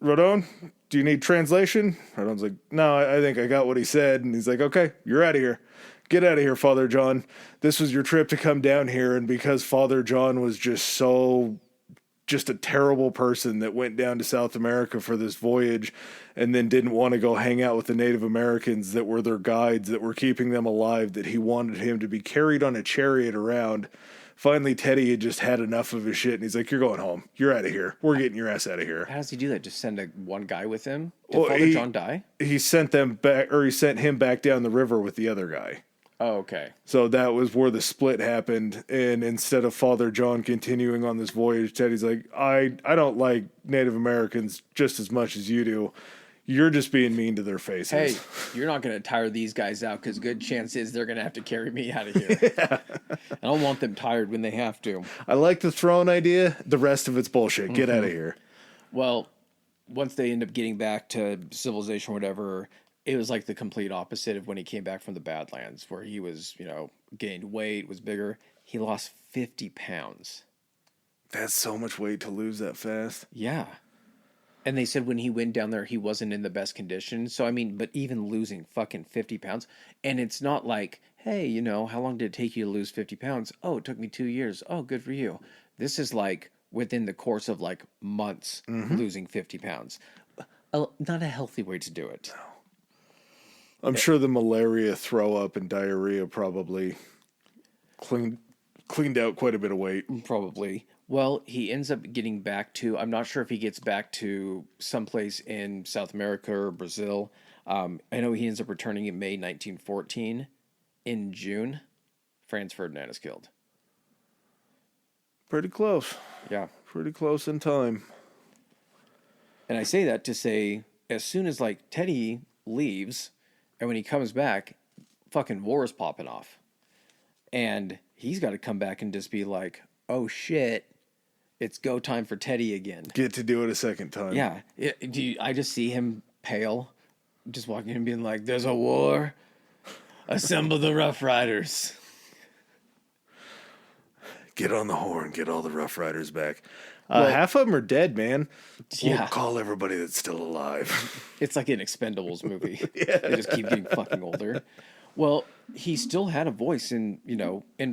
B: Rodon, do you need translation? Rodon's like, no, I think I got what he said. And he's like, okay, you're out of here. Get out of here, Father John. This was your trip to come down here, and because Father John was just a terrible person that went down to South America for this voyage and then didn't want to go hang out with the Native Americans that were their guides, that were keeping them alive, that he wanted him to be carried on a chariot around. Finally, Teddy had just had enough of his shit, and he's like, you're going home. You're out of here. We're getting your ass out of here.
A: How does he do that? Just send one guy with him? Did Father John die?
B: He sent them back, or he sent him back down the river with the other guy.
A: Oh, okay.
B: So that was where the split happened. And instead of Father John continuing on this voyage, Teddy's like, I don't like Native Americans just as much as you do. You're just being mean to their faces.
A: Hey, you're not going to tire these guys out, because good chance is they're going to have to carry me out of here. Yeah. I don't want them tired when they have to.
B: I like the throne idea. The rest of it's bullshit. Get out of here.
A: Well, once they end up getting back to civilization or whatever, it was like the complete opposite of when he came back from the Badlands, where he was, gained weight, was bigger. He lost 50 pounds.
B: That's so much weight to lose that fast.
A: Yeah. And they said when he went down there, he wasn't in the best condition. So, but even losing fucking 50 pounds, and it's not like, hey, how long did it take you to lose 50 pounds? Oh, it took me 2 years. Oh, good for you. This is like within the course of like months, losing 50 pounds. Not a healthy way to do it. No.
B: I'm sure the malaria, throw up, and diarrhea probably cleaned out quite a bit of weight.
A: Probably. Well, he ends up getting back to, I'm not sure if he gets back to someplace in South America or Brazil. I know he ends up returning in May 1914. In June, Franz Ferdinand is killed.
B: Pretty close.
A: Yeah.
B: Pretty close in time.
A: And I say that to say, as soon as like Teddy leaves, and when he comes back, fucking war is popping off. And he's got to come back and just be like, oh shit, it's go time for Teddy again.
B: Get to do it a second time.
A: Yeah. I just see him pale, just walking in and being like, there's a war. Assemble the Rough Riders.
B: Get on the horn. Get all the Rough Riders back. Half of them are dead, man.
A: Yeah.
B: We'll call everybody that's still alive.
A: It's like an Expendables movie.
B: Yeah.
A: They just keep getting fucking older. Well, he still had a voice in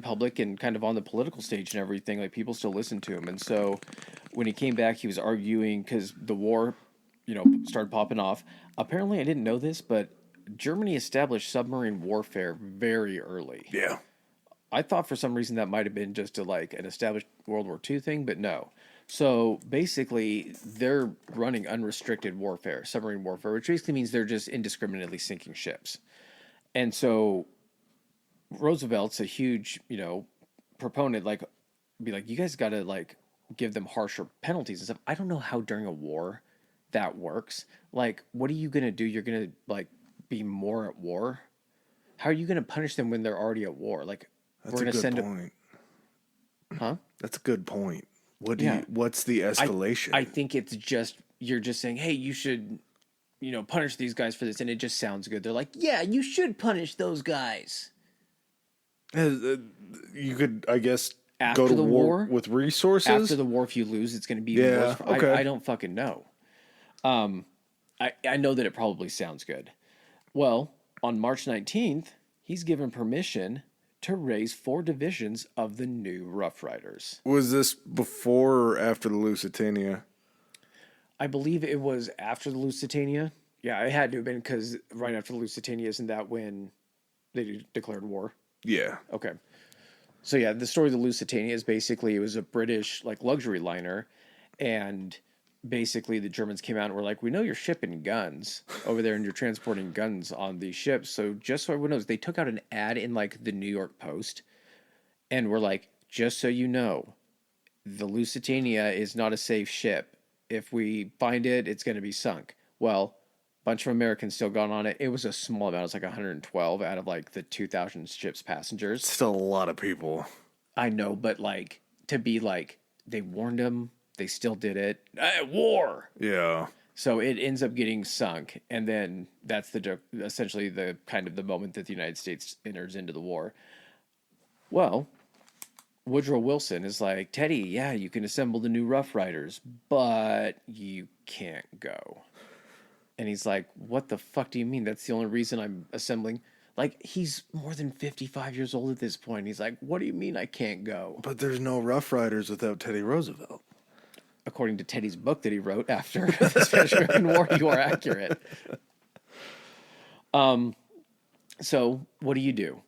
A: public and kind of on the political stage and everything. Like, people still listened to him. And so when he came back, he was arguing because the war, started popping off. Apparently, I didn't know this, but Germany established submarine warfare very early.
B: Yeah.
A: I thought for some reason that might have been just an established World War II thing, but no. So basically, they're running unrestricted warfare, submarine warfare, which basically means they're just indiscriminately sinking ships. And so Roosevelt's a huge, proponent, be like, you guys got to give them harsher penalties and stuff. I don't know how during a war that works. Like, what are you going to do? You're going to be more at war? How are you going to punish them when they're already at war? Like,
B: that's
A: we're going to send
B: point.
A: Huh?
B: That's a good point. What's the escalation?
A: I think it's just, you're just saying, hey, you should, punish these guys for this. And it just sounds good. They're like, yeah, you should punish those guys.
B: You could, I guess,
A: after
B: go to
A: the
B: war with resources.
A: After the war, if you lose, it's going to be even worse.
B: Okay.
A: I don't fucking know. I know that it probably sounds good. Well, on March 19th, he's given permission to raise 4 divisions of the new Rough Riders.
B: Was this before or after the Lusitania?
A: I believe it was after the Lusitania. Yeah, it had to have been because right after the Lusitania, isn't that when they declared war?
B: Yeah.
A: Okay. So yeah, the story of the Lusitania is basically it was a British like luxury liner, and basically the Germans came out and were like, "We know you're shipping guns over there and you're transporting guns on these ships. So just so everyone knows, they took out an ad in like the New York Post, and were like, just so you know, the Lusitania is not a safe ship. If we find it, it's going to be sunk." Well, a bunch of Americans still got on it. It was a small amount. It was like 112 out of like the 2,000 ship's passengers.
B: Still a lot of people.
A: I know, but like to be like they warned them, they still did it. War.
B: Yeah.
A: So it ends up getting sunk, and then that's essentially the kind of the moment that the United States enters into the war. Well, Woodrow Wilson is like, Teddy, yeah, you can assemble the new Rough Riders, but you can't go. And he's like, what the fuck do you mean? That's the only reason I'm assembling. Like, he's more than 55 years old at this point. He's like, what do you mean I can't go?
B: But there's no Rough Riders without Teddy Roosevelt.
A: According to Teddy's book that he wrote after the Spanish-American War, you are accurate. So what do?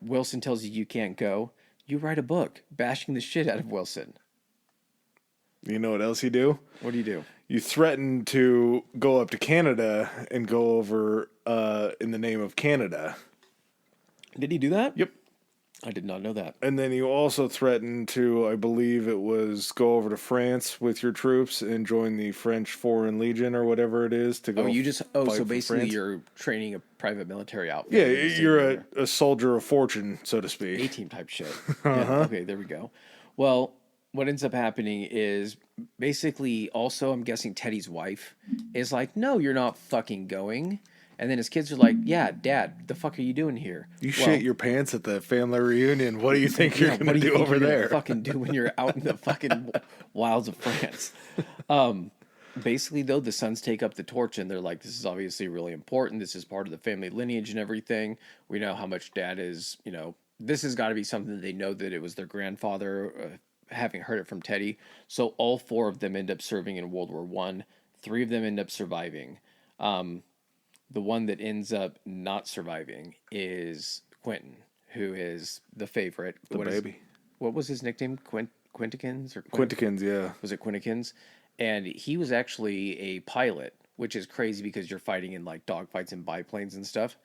A: Wilson tells you can't go. You write a book bashing the shit out of Wilson.
B: You know what else you do?
A: What do?
B: You threaten to go up to Canada and go over in the name of Canada.
A: Did he do that?
B: Yep.
A: I did not know that.
B: And then you also threatened to, I believe it was, go over to France with your troops and join the French Foreign Legion or whatever it is to go.
A: So basically you're training a private military outfit.
B: Yeah, you're a soldier of fortune, so to speak.
A: A-team type shit. Yeah, okay, there we go. Well, what ends up happening is basically also, I'm guessing Teddy's wife is like, no, you're not fucking going. And then his kids are like, yeah, Dad, the fuck are you doing here?
B: You shit your pants at the family reunion. What do you think you're going to do over there?
A: Fucking do when you're out in the fucking wilds of France. Basically, though, the sons take up the torch and they're like, this is obviously really important. This is part of the family lineage and everything. We know how much Dad is, this has got to be something that they know that it was their grandfather, having heard it from Teddy. So all 4 of them end up serving in World War I. 3 of them end up surviving. The one that ends up not surviving is Quentin, who is the favorite. What was his nickname? Quintikins?
B: Quintikins, yeah.
A: Was it Quintikins? And he was actually a pilot, which is crazy because you're fighting in like dogfights and biplanes and stuff.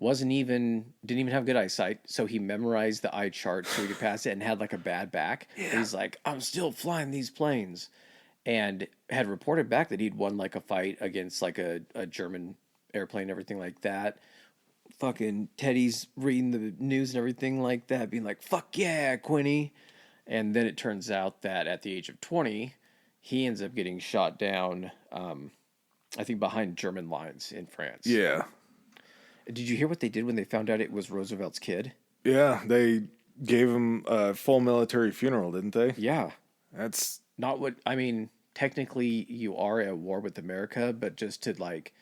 A: Didn't even have good eyesight, so he memorized the eye chart so he could pass it and had like a bad back. Yeah. He's like, I'm still flying these planes. And had reported back that he'd won like a fight against like a German airplane, everything like that. Fucking Teddy's reading the news and everything like that, being like, fuck yeah, Quinny. And then it turns out that at the age of 20, he ends up getting shot down, I think behind German lines in France.
B: Yeah.
A: Did you hear what they did when they found out it was Roosevelt's kid?
B: Yeah, they gave him a full military funeral, didn't they?
A: Yeah.
B: That's
A: not what, I mean, technically you are at war with America, but just to like,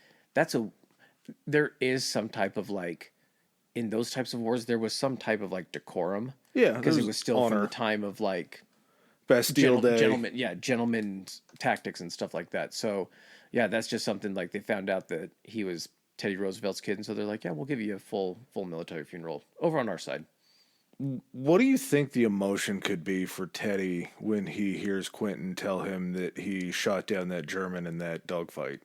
A: there is some type of like, in those types of wars, there was some type of like decorum.
B: Yeah.
A: Because it was still honor. From the time of like
B: Bastille Day.
A: Gentlemen's tactics and stuff like that. So yeah, that's just something like they found out that he was Teddy Roosevelt's kid. And so they're like, yeah, we'll give you a full military funeral over on our side.
B: What do you think the emotion could be for Teddy when he hears Quentin tell him that he shot down that German in that dogfight?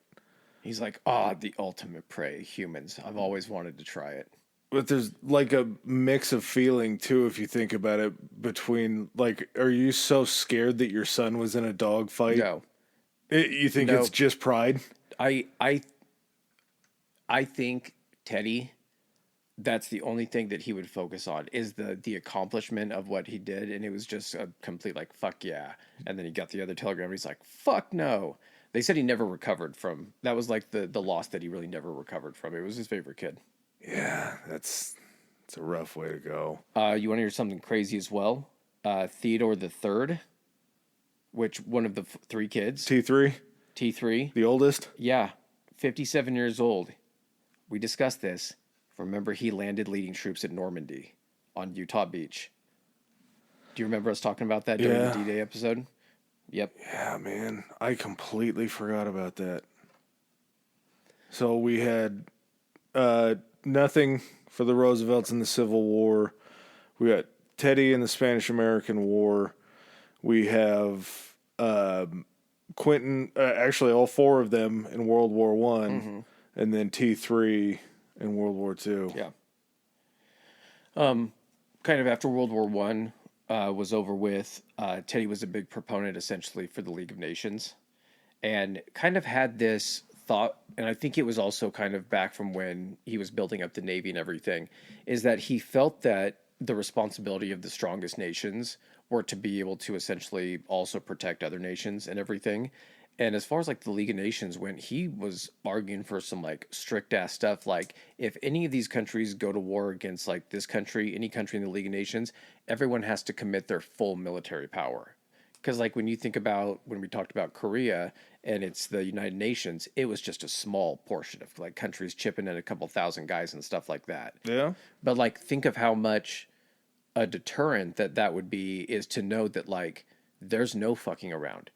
A: He's like, the ultimate prey, humans. I've always wanted to try it.
B: But there's like a mix of feeling too, if you think about it, between like, are you so scared that your son was in a dogfight?
A: No.
B: You think it's just pride?
A: I think Teddy, that's the only thing that he would focus on is the accomplishment of what he did. And it was just a complete like, fuck yeah. And then he got the other telegram. And he's like, fuck no. They said he never recovered from, that was like the loss that he really never recovered from. It was his favorite kid.
B: Yeah, it's a rough way to go.
A: You want to hear something crazy as well? Theodore the Third, which one of the 3 kids.
B: T3?
A: T3.
B: The oldest?
A: Yeah, 57 years old. We discussed this. Remember, he landed leading troops at Normandy on Utah Beach. Do you remember us talking about that during the
B: Yeah.
A: D-Day episode? Yep.
B: Yeah, man. I completely forgot about that. So we had nothing for the Roosevelts in the Civil War. We got Teddy in the Spanish-American War. We have Quentin, actually all four of them in World War One, and then T3 in World War Two.
A: Yeah. Kind of after World War One was over with, Teddy was a big proponent essentially for the League of Nations, and kind of had this thought, and I think it was also kind of back from when he was building up the Navy and everything, is that he felt that the responsibility of the strongest nations were to be able to essentially also protect other nations and everything. And as far as like the League of Nations went, he was arguing for some like strict ass stuff. Like if any of these countries go to war against like this country, any country in the League of Nations, everyone has to commit their full military power. Because like when you think about when we talked about Korea and it's the United Nations, it was just a small portion of like countries chipping in a couple thousand guys and stuff like that.
B: Yeah.
A: But like think of how much a deterrent that would be is to know that like there's no fucking around.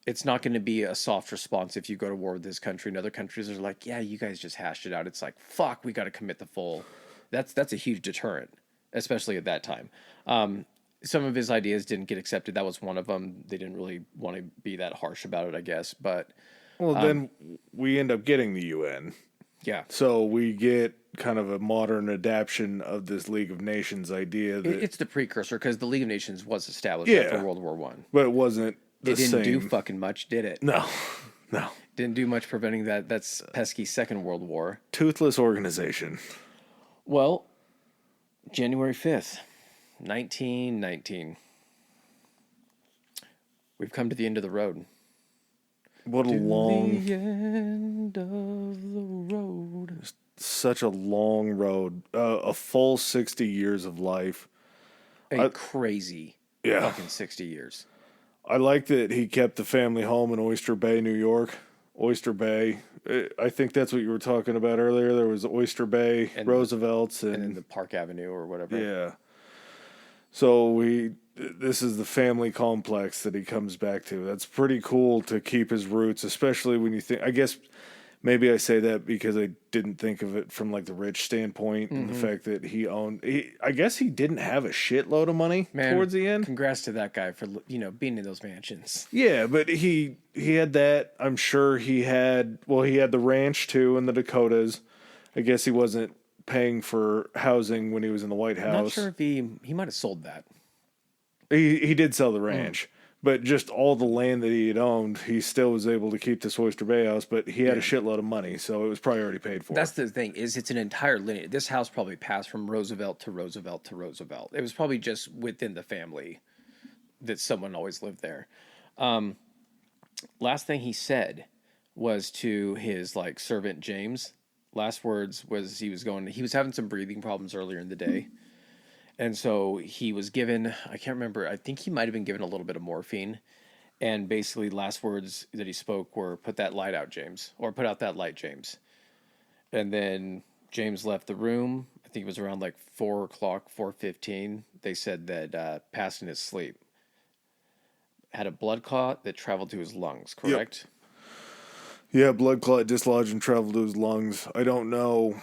A: It's not going to be a soft response if you go to war with this country and other countries are like, yeah, you guys just hashed it out. It's like, fuck, we got to commit the full. That's a huge deterrent, especially at that time. Some of his ideas didn't get accepted. That was one of them. They didn't really want to be that harsh about it, I guess. But
B: well, then we end up getting the UN.
A: Yeah.
B: So we get kind of a modern adaptation of this League of Nations idea. That,
A: it's the precursor because the League of Nations was established
B: Yeah.
A: after World War One.
B: But it wasn't the
A: It didn't
B: same.
A: do fucking much, did it?
B: No. No.
A: Didn't do much preventing that's pesky Second World War.
B: Toothless organization.
A: Well, January 5th, 1919. We've come to the end of the road.
B: What a long,
A: The end of the road.
B: such a long road. A full 60 years of life.
A: A crazy fucking 60 years.
B: I like that he kept the family home in Oyster Bay, New York. Oyster Bay. I think that's what you were talking about earlier. There was Oyster Bay, Roosevelt's,
A: And then the Park Avenue or whatever.
B: yeah. So this is the family complex that he comes back to. That's pretty cool to keep his roots, especially when you think, I guess maybe I say that because I didn't think of it from like the rich standpoint and the fact that I guess he didn't have a shitload of money towards the end.
A: Congrats to that guy for, being in those mansions.
B: Yeah, but he had that. I'm sure he had the ranch too in the Dakotas. I guess he wasn't paying for housing when he was in the White House.
A: I'm not sure if he might have sold that.
B: He did sell the ranch, but just all the land that he had owned, he still was able to keep this Oyster Bay house, but he had a shitload of money, so it was probably already paid for.
A: That's the thing, is it's an entire lineage. This house probably passed from Roosevelt to Roosevelt to Roosevelt. It was probably just within the family that someone always lived there. Last thing he said was to his like servant James. Last words was he was having some breathing problems earlier in the day. And so he was given, I can't remember, I think he might have been given a little bit of morphine. And basically last words that he spoke were, put that light out, James. Or put out that light, James. And then James left the room. I think it was around like 4 o'clock, 4:15. They said that passed in his sleep. Had a blood clot that traveled to his lungs, correct?
B: Yep. Yeah, blood clot dislodged and traveled to his lungs. I don't know.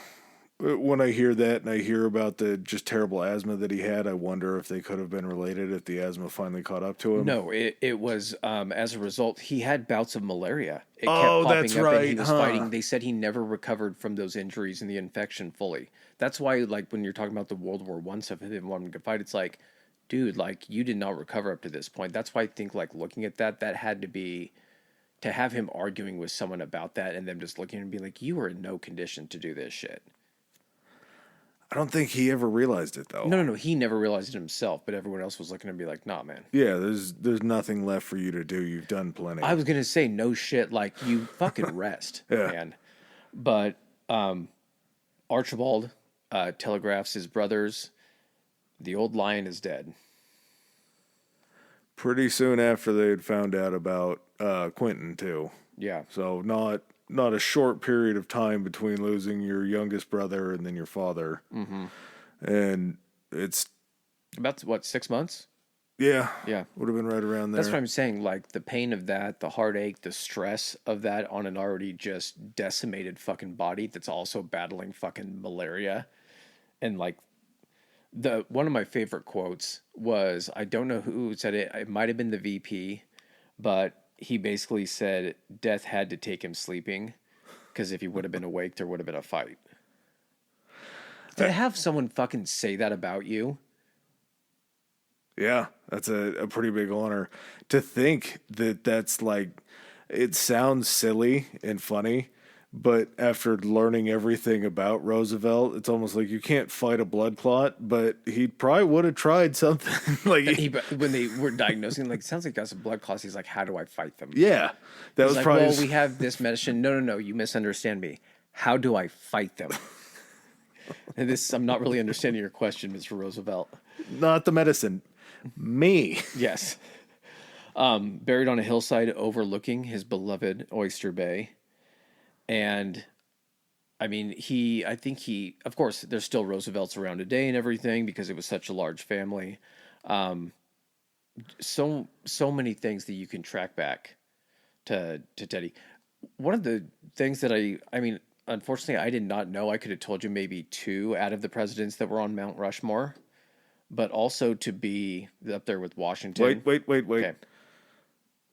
B: When I hear that and I hear about the just terrible asthma that he had, I wonder if they could have been related if the asthma finally caught up to him.
A: No, it was as a result, he had bouts of malaria. It kept
B: Oh,
A: popping
B: that's
A: up
B: right,
A: and he was
B: huh?
A: fighting. They said he never recovered from those injuries and the infection fully. That's why, like, when you're talking about the World War I stuff and him wanting to fight, it's like, dude, like, you did not recover up to this point. That's why I think, like, looking at that had to be, to have him arguing with someone about that and them just looking at him and being like, you are in no condition to do this shit.
B: I don't think he ever realized it, though.
A: No. He never realized it himself, but everyone else was looking and be like, nah, man.
B: Yeah, there's nothing left for you to do. You've done plenty.
A: I was going to say, no shit, like, you fucking rest, man. But Archibald telegraphs his brothers, the old lion is dead.
B: Pretty soon after they had found out about Quentin, too.
A: Yeah.
B: So not a short period of time between losing your youngest brother and then your father.
A: Mm-hmm.
B: And it's
A: About what, 6 months?
B: yeah,
A: Yeah.
B: would have been right around
A: That's what
B: there.
A: I'm saying. Like the pain of that, the heartache, the stress of that on an already just decimated fucking body that's also battling fucking malaria. And like the one of my favorite quotes was, I don't know who said it. It might have been the VP, but he basically said death had to take him sleeping because if he would have been awake, there would have been a fight. To have someone fucking say that about you,
B: Yeah, that's a pretty big honor. To think that that's like, it sounds silly and funny, but after learning everything about Roosevelt, it's almost like you can't fight a blood clot, but he probably would have tried something.
A: he when they were diagnosing, like, sounds like he got some blood clots. He's like, how do I fight them?
B: Yeah, that
A: He's
B: was
A: like,
B: probably
A: well, we have this medicine. No, no, no, you misunderstand me. How do I fight them? And this, I'm not really understanding your question, Mr. Roosevelt.
B: not the medicine, me.
A: Yes. Buried on a hillside overlooking his beloved Oyster Bay. And I mean, I think of course, there's still Roosevelts around today and everything because it was such a large family. So many things that you can track back to Teddy. One of the things that I mean, unfortunately, I did not know. I could have told you maybe two out of the presidents that were on Mount Rushmore, but also to be up there with Washington.
B: Wait.
A: Okay.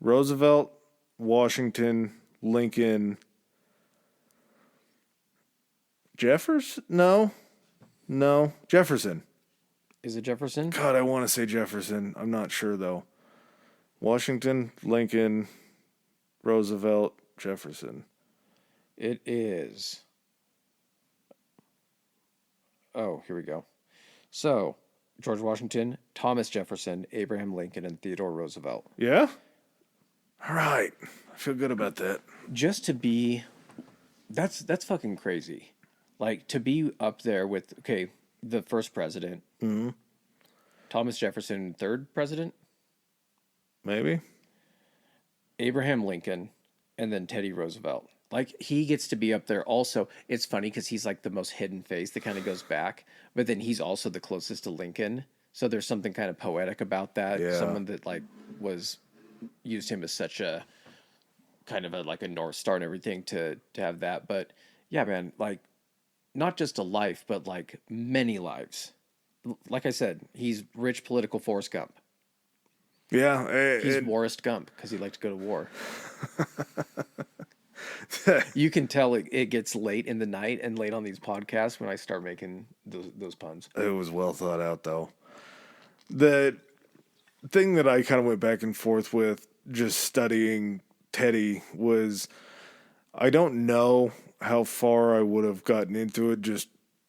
B: Roosevelt, Washington, Lincoln, Jefferson? No, Jefferson.
A: Is it Jefferson?
B: God, I want to say Jefferson. I'm not sure though. Washington, Lincoln, Roosevelt, Jefferson.
A: It is. Oh, here we go. So, George Washington, Thomas Jefferson, Abraham Lincoln, and Theodore Roosevelt.
B: Yeah? All right. I feel good about that.
A: Just to be, that's fucking crazy. Like to be up there with the first president, Thomas Jefferson, third president,
B: Maybe.
A: Abraham Lincoln, and then Teddy Roosevelt. Like he gets to be up there. Also, it's funny because he's like the most hidden face that kind of goes back, but then he's also the closest to Lincoln. So there's something kind of poetic about that.
B: Yeah.
A: Someone that like was used him as such a kind of a like a North Star and everything to have that. But yeah, man, like not just a life, but like many lives. Like I said, he's rich political Forrest Gump.
B: Yeah.
A: He's Warrest Gump because he liked to go to war. You can tell it gets late in the night and late on these podcasts when I start making those puns.
B: It was well thought out, though. The thing that I kind of went back and forth with just studying Teddy was I don't know how far I would have gotten into it just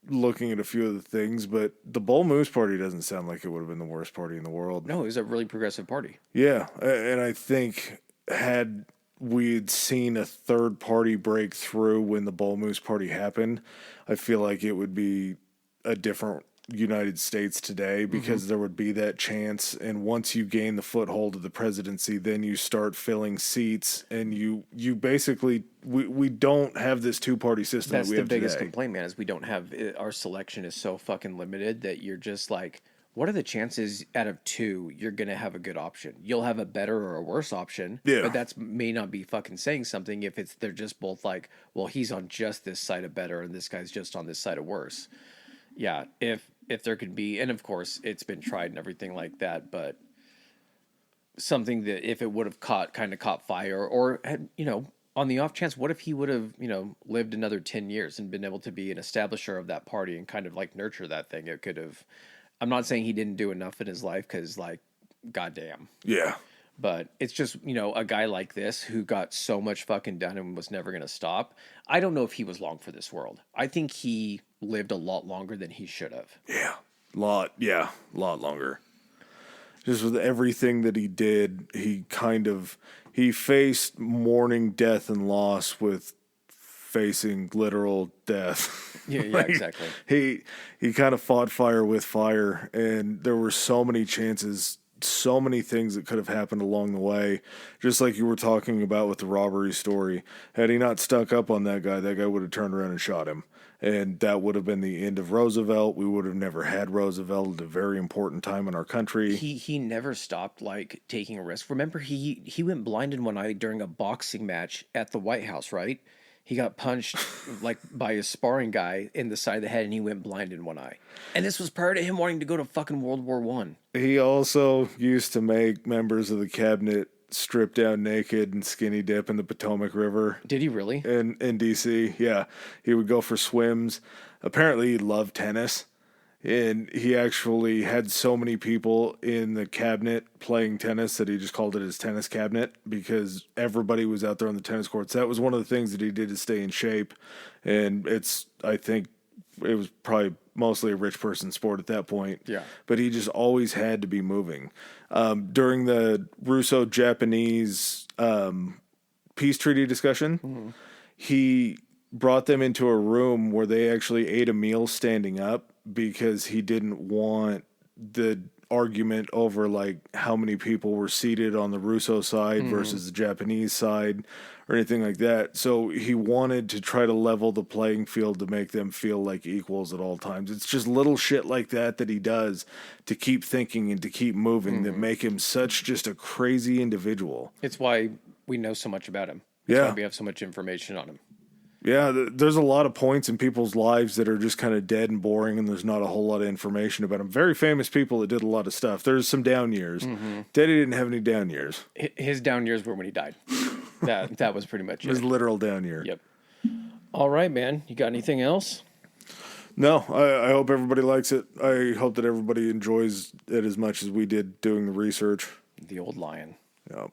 B: looking at a few of the things, but the Bull Moose Party doesn't sound like it would have been the worst party in the world.
A: No, it was a really progressive party.
B: Yeah, and I think had we'd seen a third party break through when the Bull Moose Party happened, I feel like it would be a different United States today because there would be that chance. And once you gain the foothold of the presidency, then you start filling seats, and you basically we don't have this two-party system.
A: That's
B: that we
A: the
B: have
A: biggest
B: today.
A: complaint, man, is we don't have our selection is so fucking limited that you're just like, what are the chances out of two you're gonna have a good option? You'll have a better or a worse option,
B: Yeah.
A: but that's may not be fucking saying something if they're just both like, well, he's on just this side of better and this guy's just on this side of worse. Yeah, if there could be, and of course it's been tried and everything like that, but something that if it would have caught fire, or had, on the off chance, what if he would have, lived another 10 years and been able to be an establisher of that party and kind of like nurture that thing? It could have, I'm not saying he didn't do enough in his life because like, goddamn.
B: Yeah.
A: But it's just, a guy like this who got so much fucking done and was never going to stop. I don't know if he was long for this world. I think he lived a lot longer than he should have.
B: Yeah. Lot longer. Just with everything that he did, he faced mourning death and loss with facing literal death.
A: Yeah, exactly.
B: He kind of fought fire with fire, and there were so many chances so many things that could have happened along the way, just like you were talking about with the robbery story. Had he not stuck up on that guy would have turned around and shot him. And that would have been the end of Roosevelt. We would have never had Roosevelt at a very important time in our country.
A: He never stopped like taking a risk. Remember, he went blind in one eye during a boxing match at the White House, right? He got punched like by a sparring guy in the side of the head, and he went blind in one eye. And this was prior to him wanting to go to fucking World War One.
B: He also used to make members of the cabinet strip down naked and skinny dip in the Potomac River.
A: Did he really?
B: In D.C., yeah. He would go for swims. Apparently he loved tennis. And he actually had so many people in the cabinet playing tennis that he just called it his tennis cabinet because everybody was out there on the tennis courts. That was one of the things that he did to stay in shape. And I think it was probably mostly a rich person sport at that point.
A: Yeah.
B: But he just always had to be moving. During the Russo-Japanese peace treaty discussion, he brought them into a room where they actually ate a meal standing up because he didn't want the argument over like how many people were seated on the Russo side versus the Japanese side or anything like that. So he wanted to try to level the playing field to make them feel like equals at all times. It's just little shit like that he does to keep thinking and to keep moving that make him such just a crazy individual.
A: It's why we know so much about him. It's why we have so much information on him.
B: Yeah, there's a lot of points in people's lives that are just kind of dead and boring, and there's not a whole lot of information about them. Very famous people that did a lot of stuff. There's some down years. Daddy didn't have any down years.
A: His down years were when he died. That was pretty much it.
B: His literal down year.
A: Yep. All right, man. You got anything else?
B: No, I hope everybody likes it. I hope that everybody enjoys it as much as we did doing the research.
A: The old lion.
B: Yep.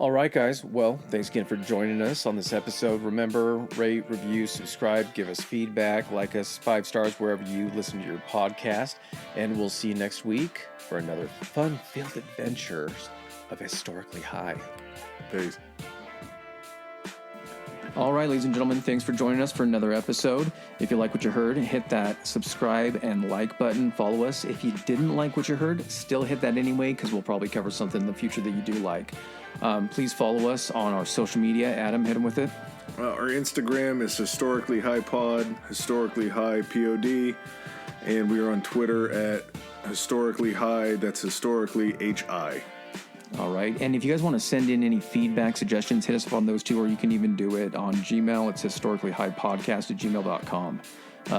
A: All right, guys. Well, thanks again for joining us on this episode. Remember, rate, review, subscribe, give us feedback, like us 5 stars wherever you listen to your podcast. And we'll see you next week for another fun-filled adventure of Historically High.
B: Peace.
A: All right, ladies and gentlemen, thanks for joining us for another episode. If you like what you heard, hit that subscribe and like button. Follow us. If you didn't like what you heard, still hit that anyway, because we'll probably cover something in the future that you do like. Please follow us on our social media. Adam, hit him with it.
B: Our Instagram is Historically High Pod, Historically High POD, and we are on Twitter at Historically High. That's Historically HI.
A: All right. And if you guys want to send in any feedback, suggestions, hit us up on those two, or you can even do it on Gmail. It's historicallyhighpodcast@gmail.com.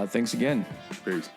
A: Thanks again.
B: Peace.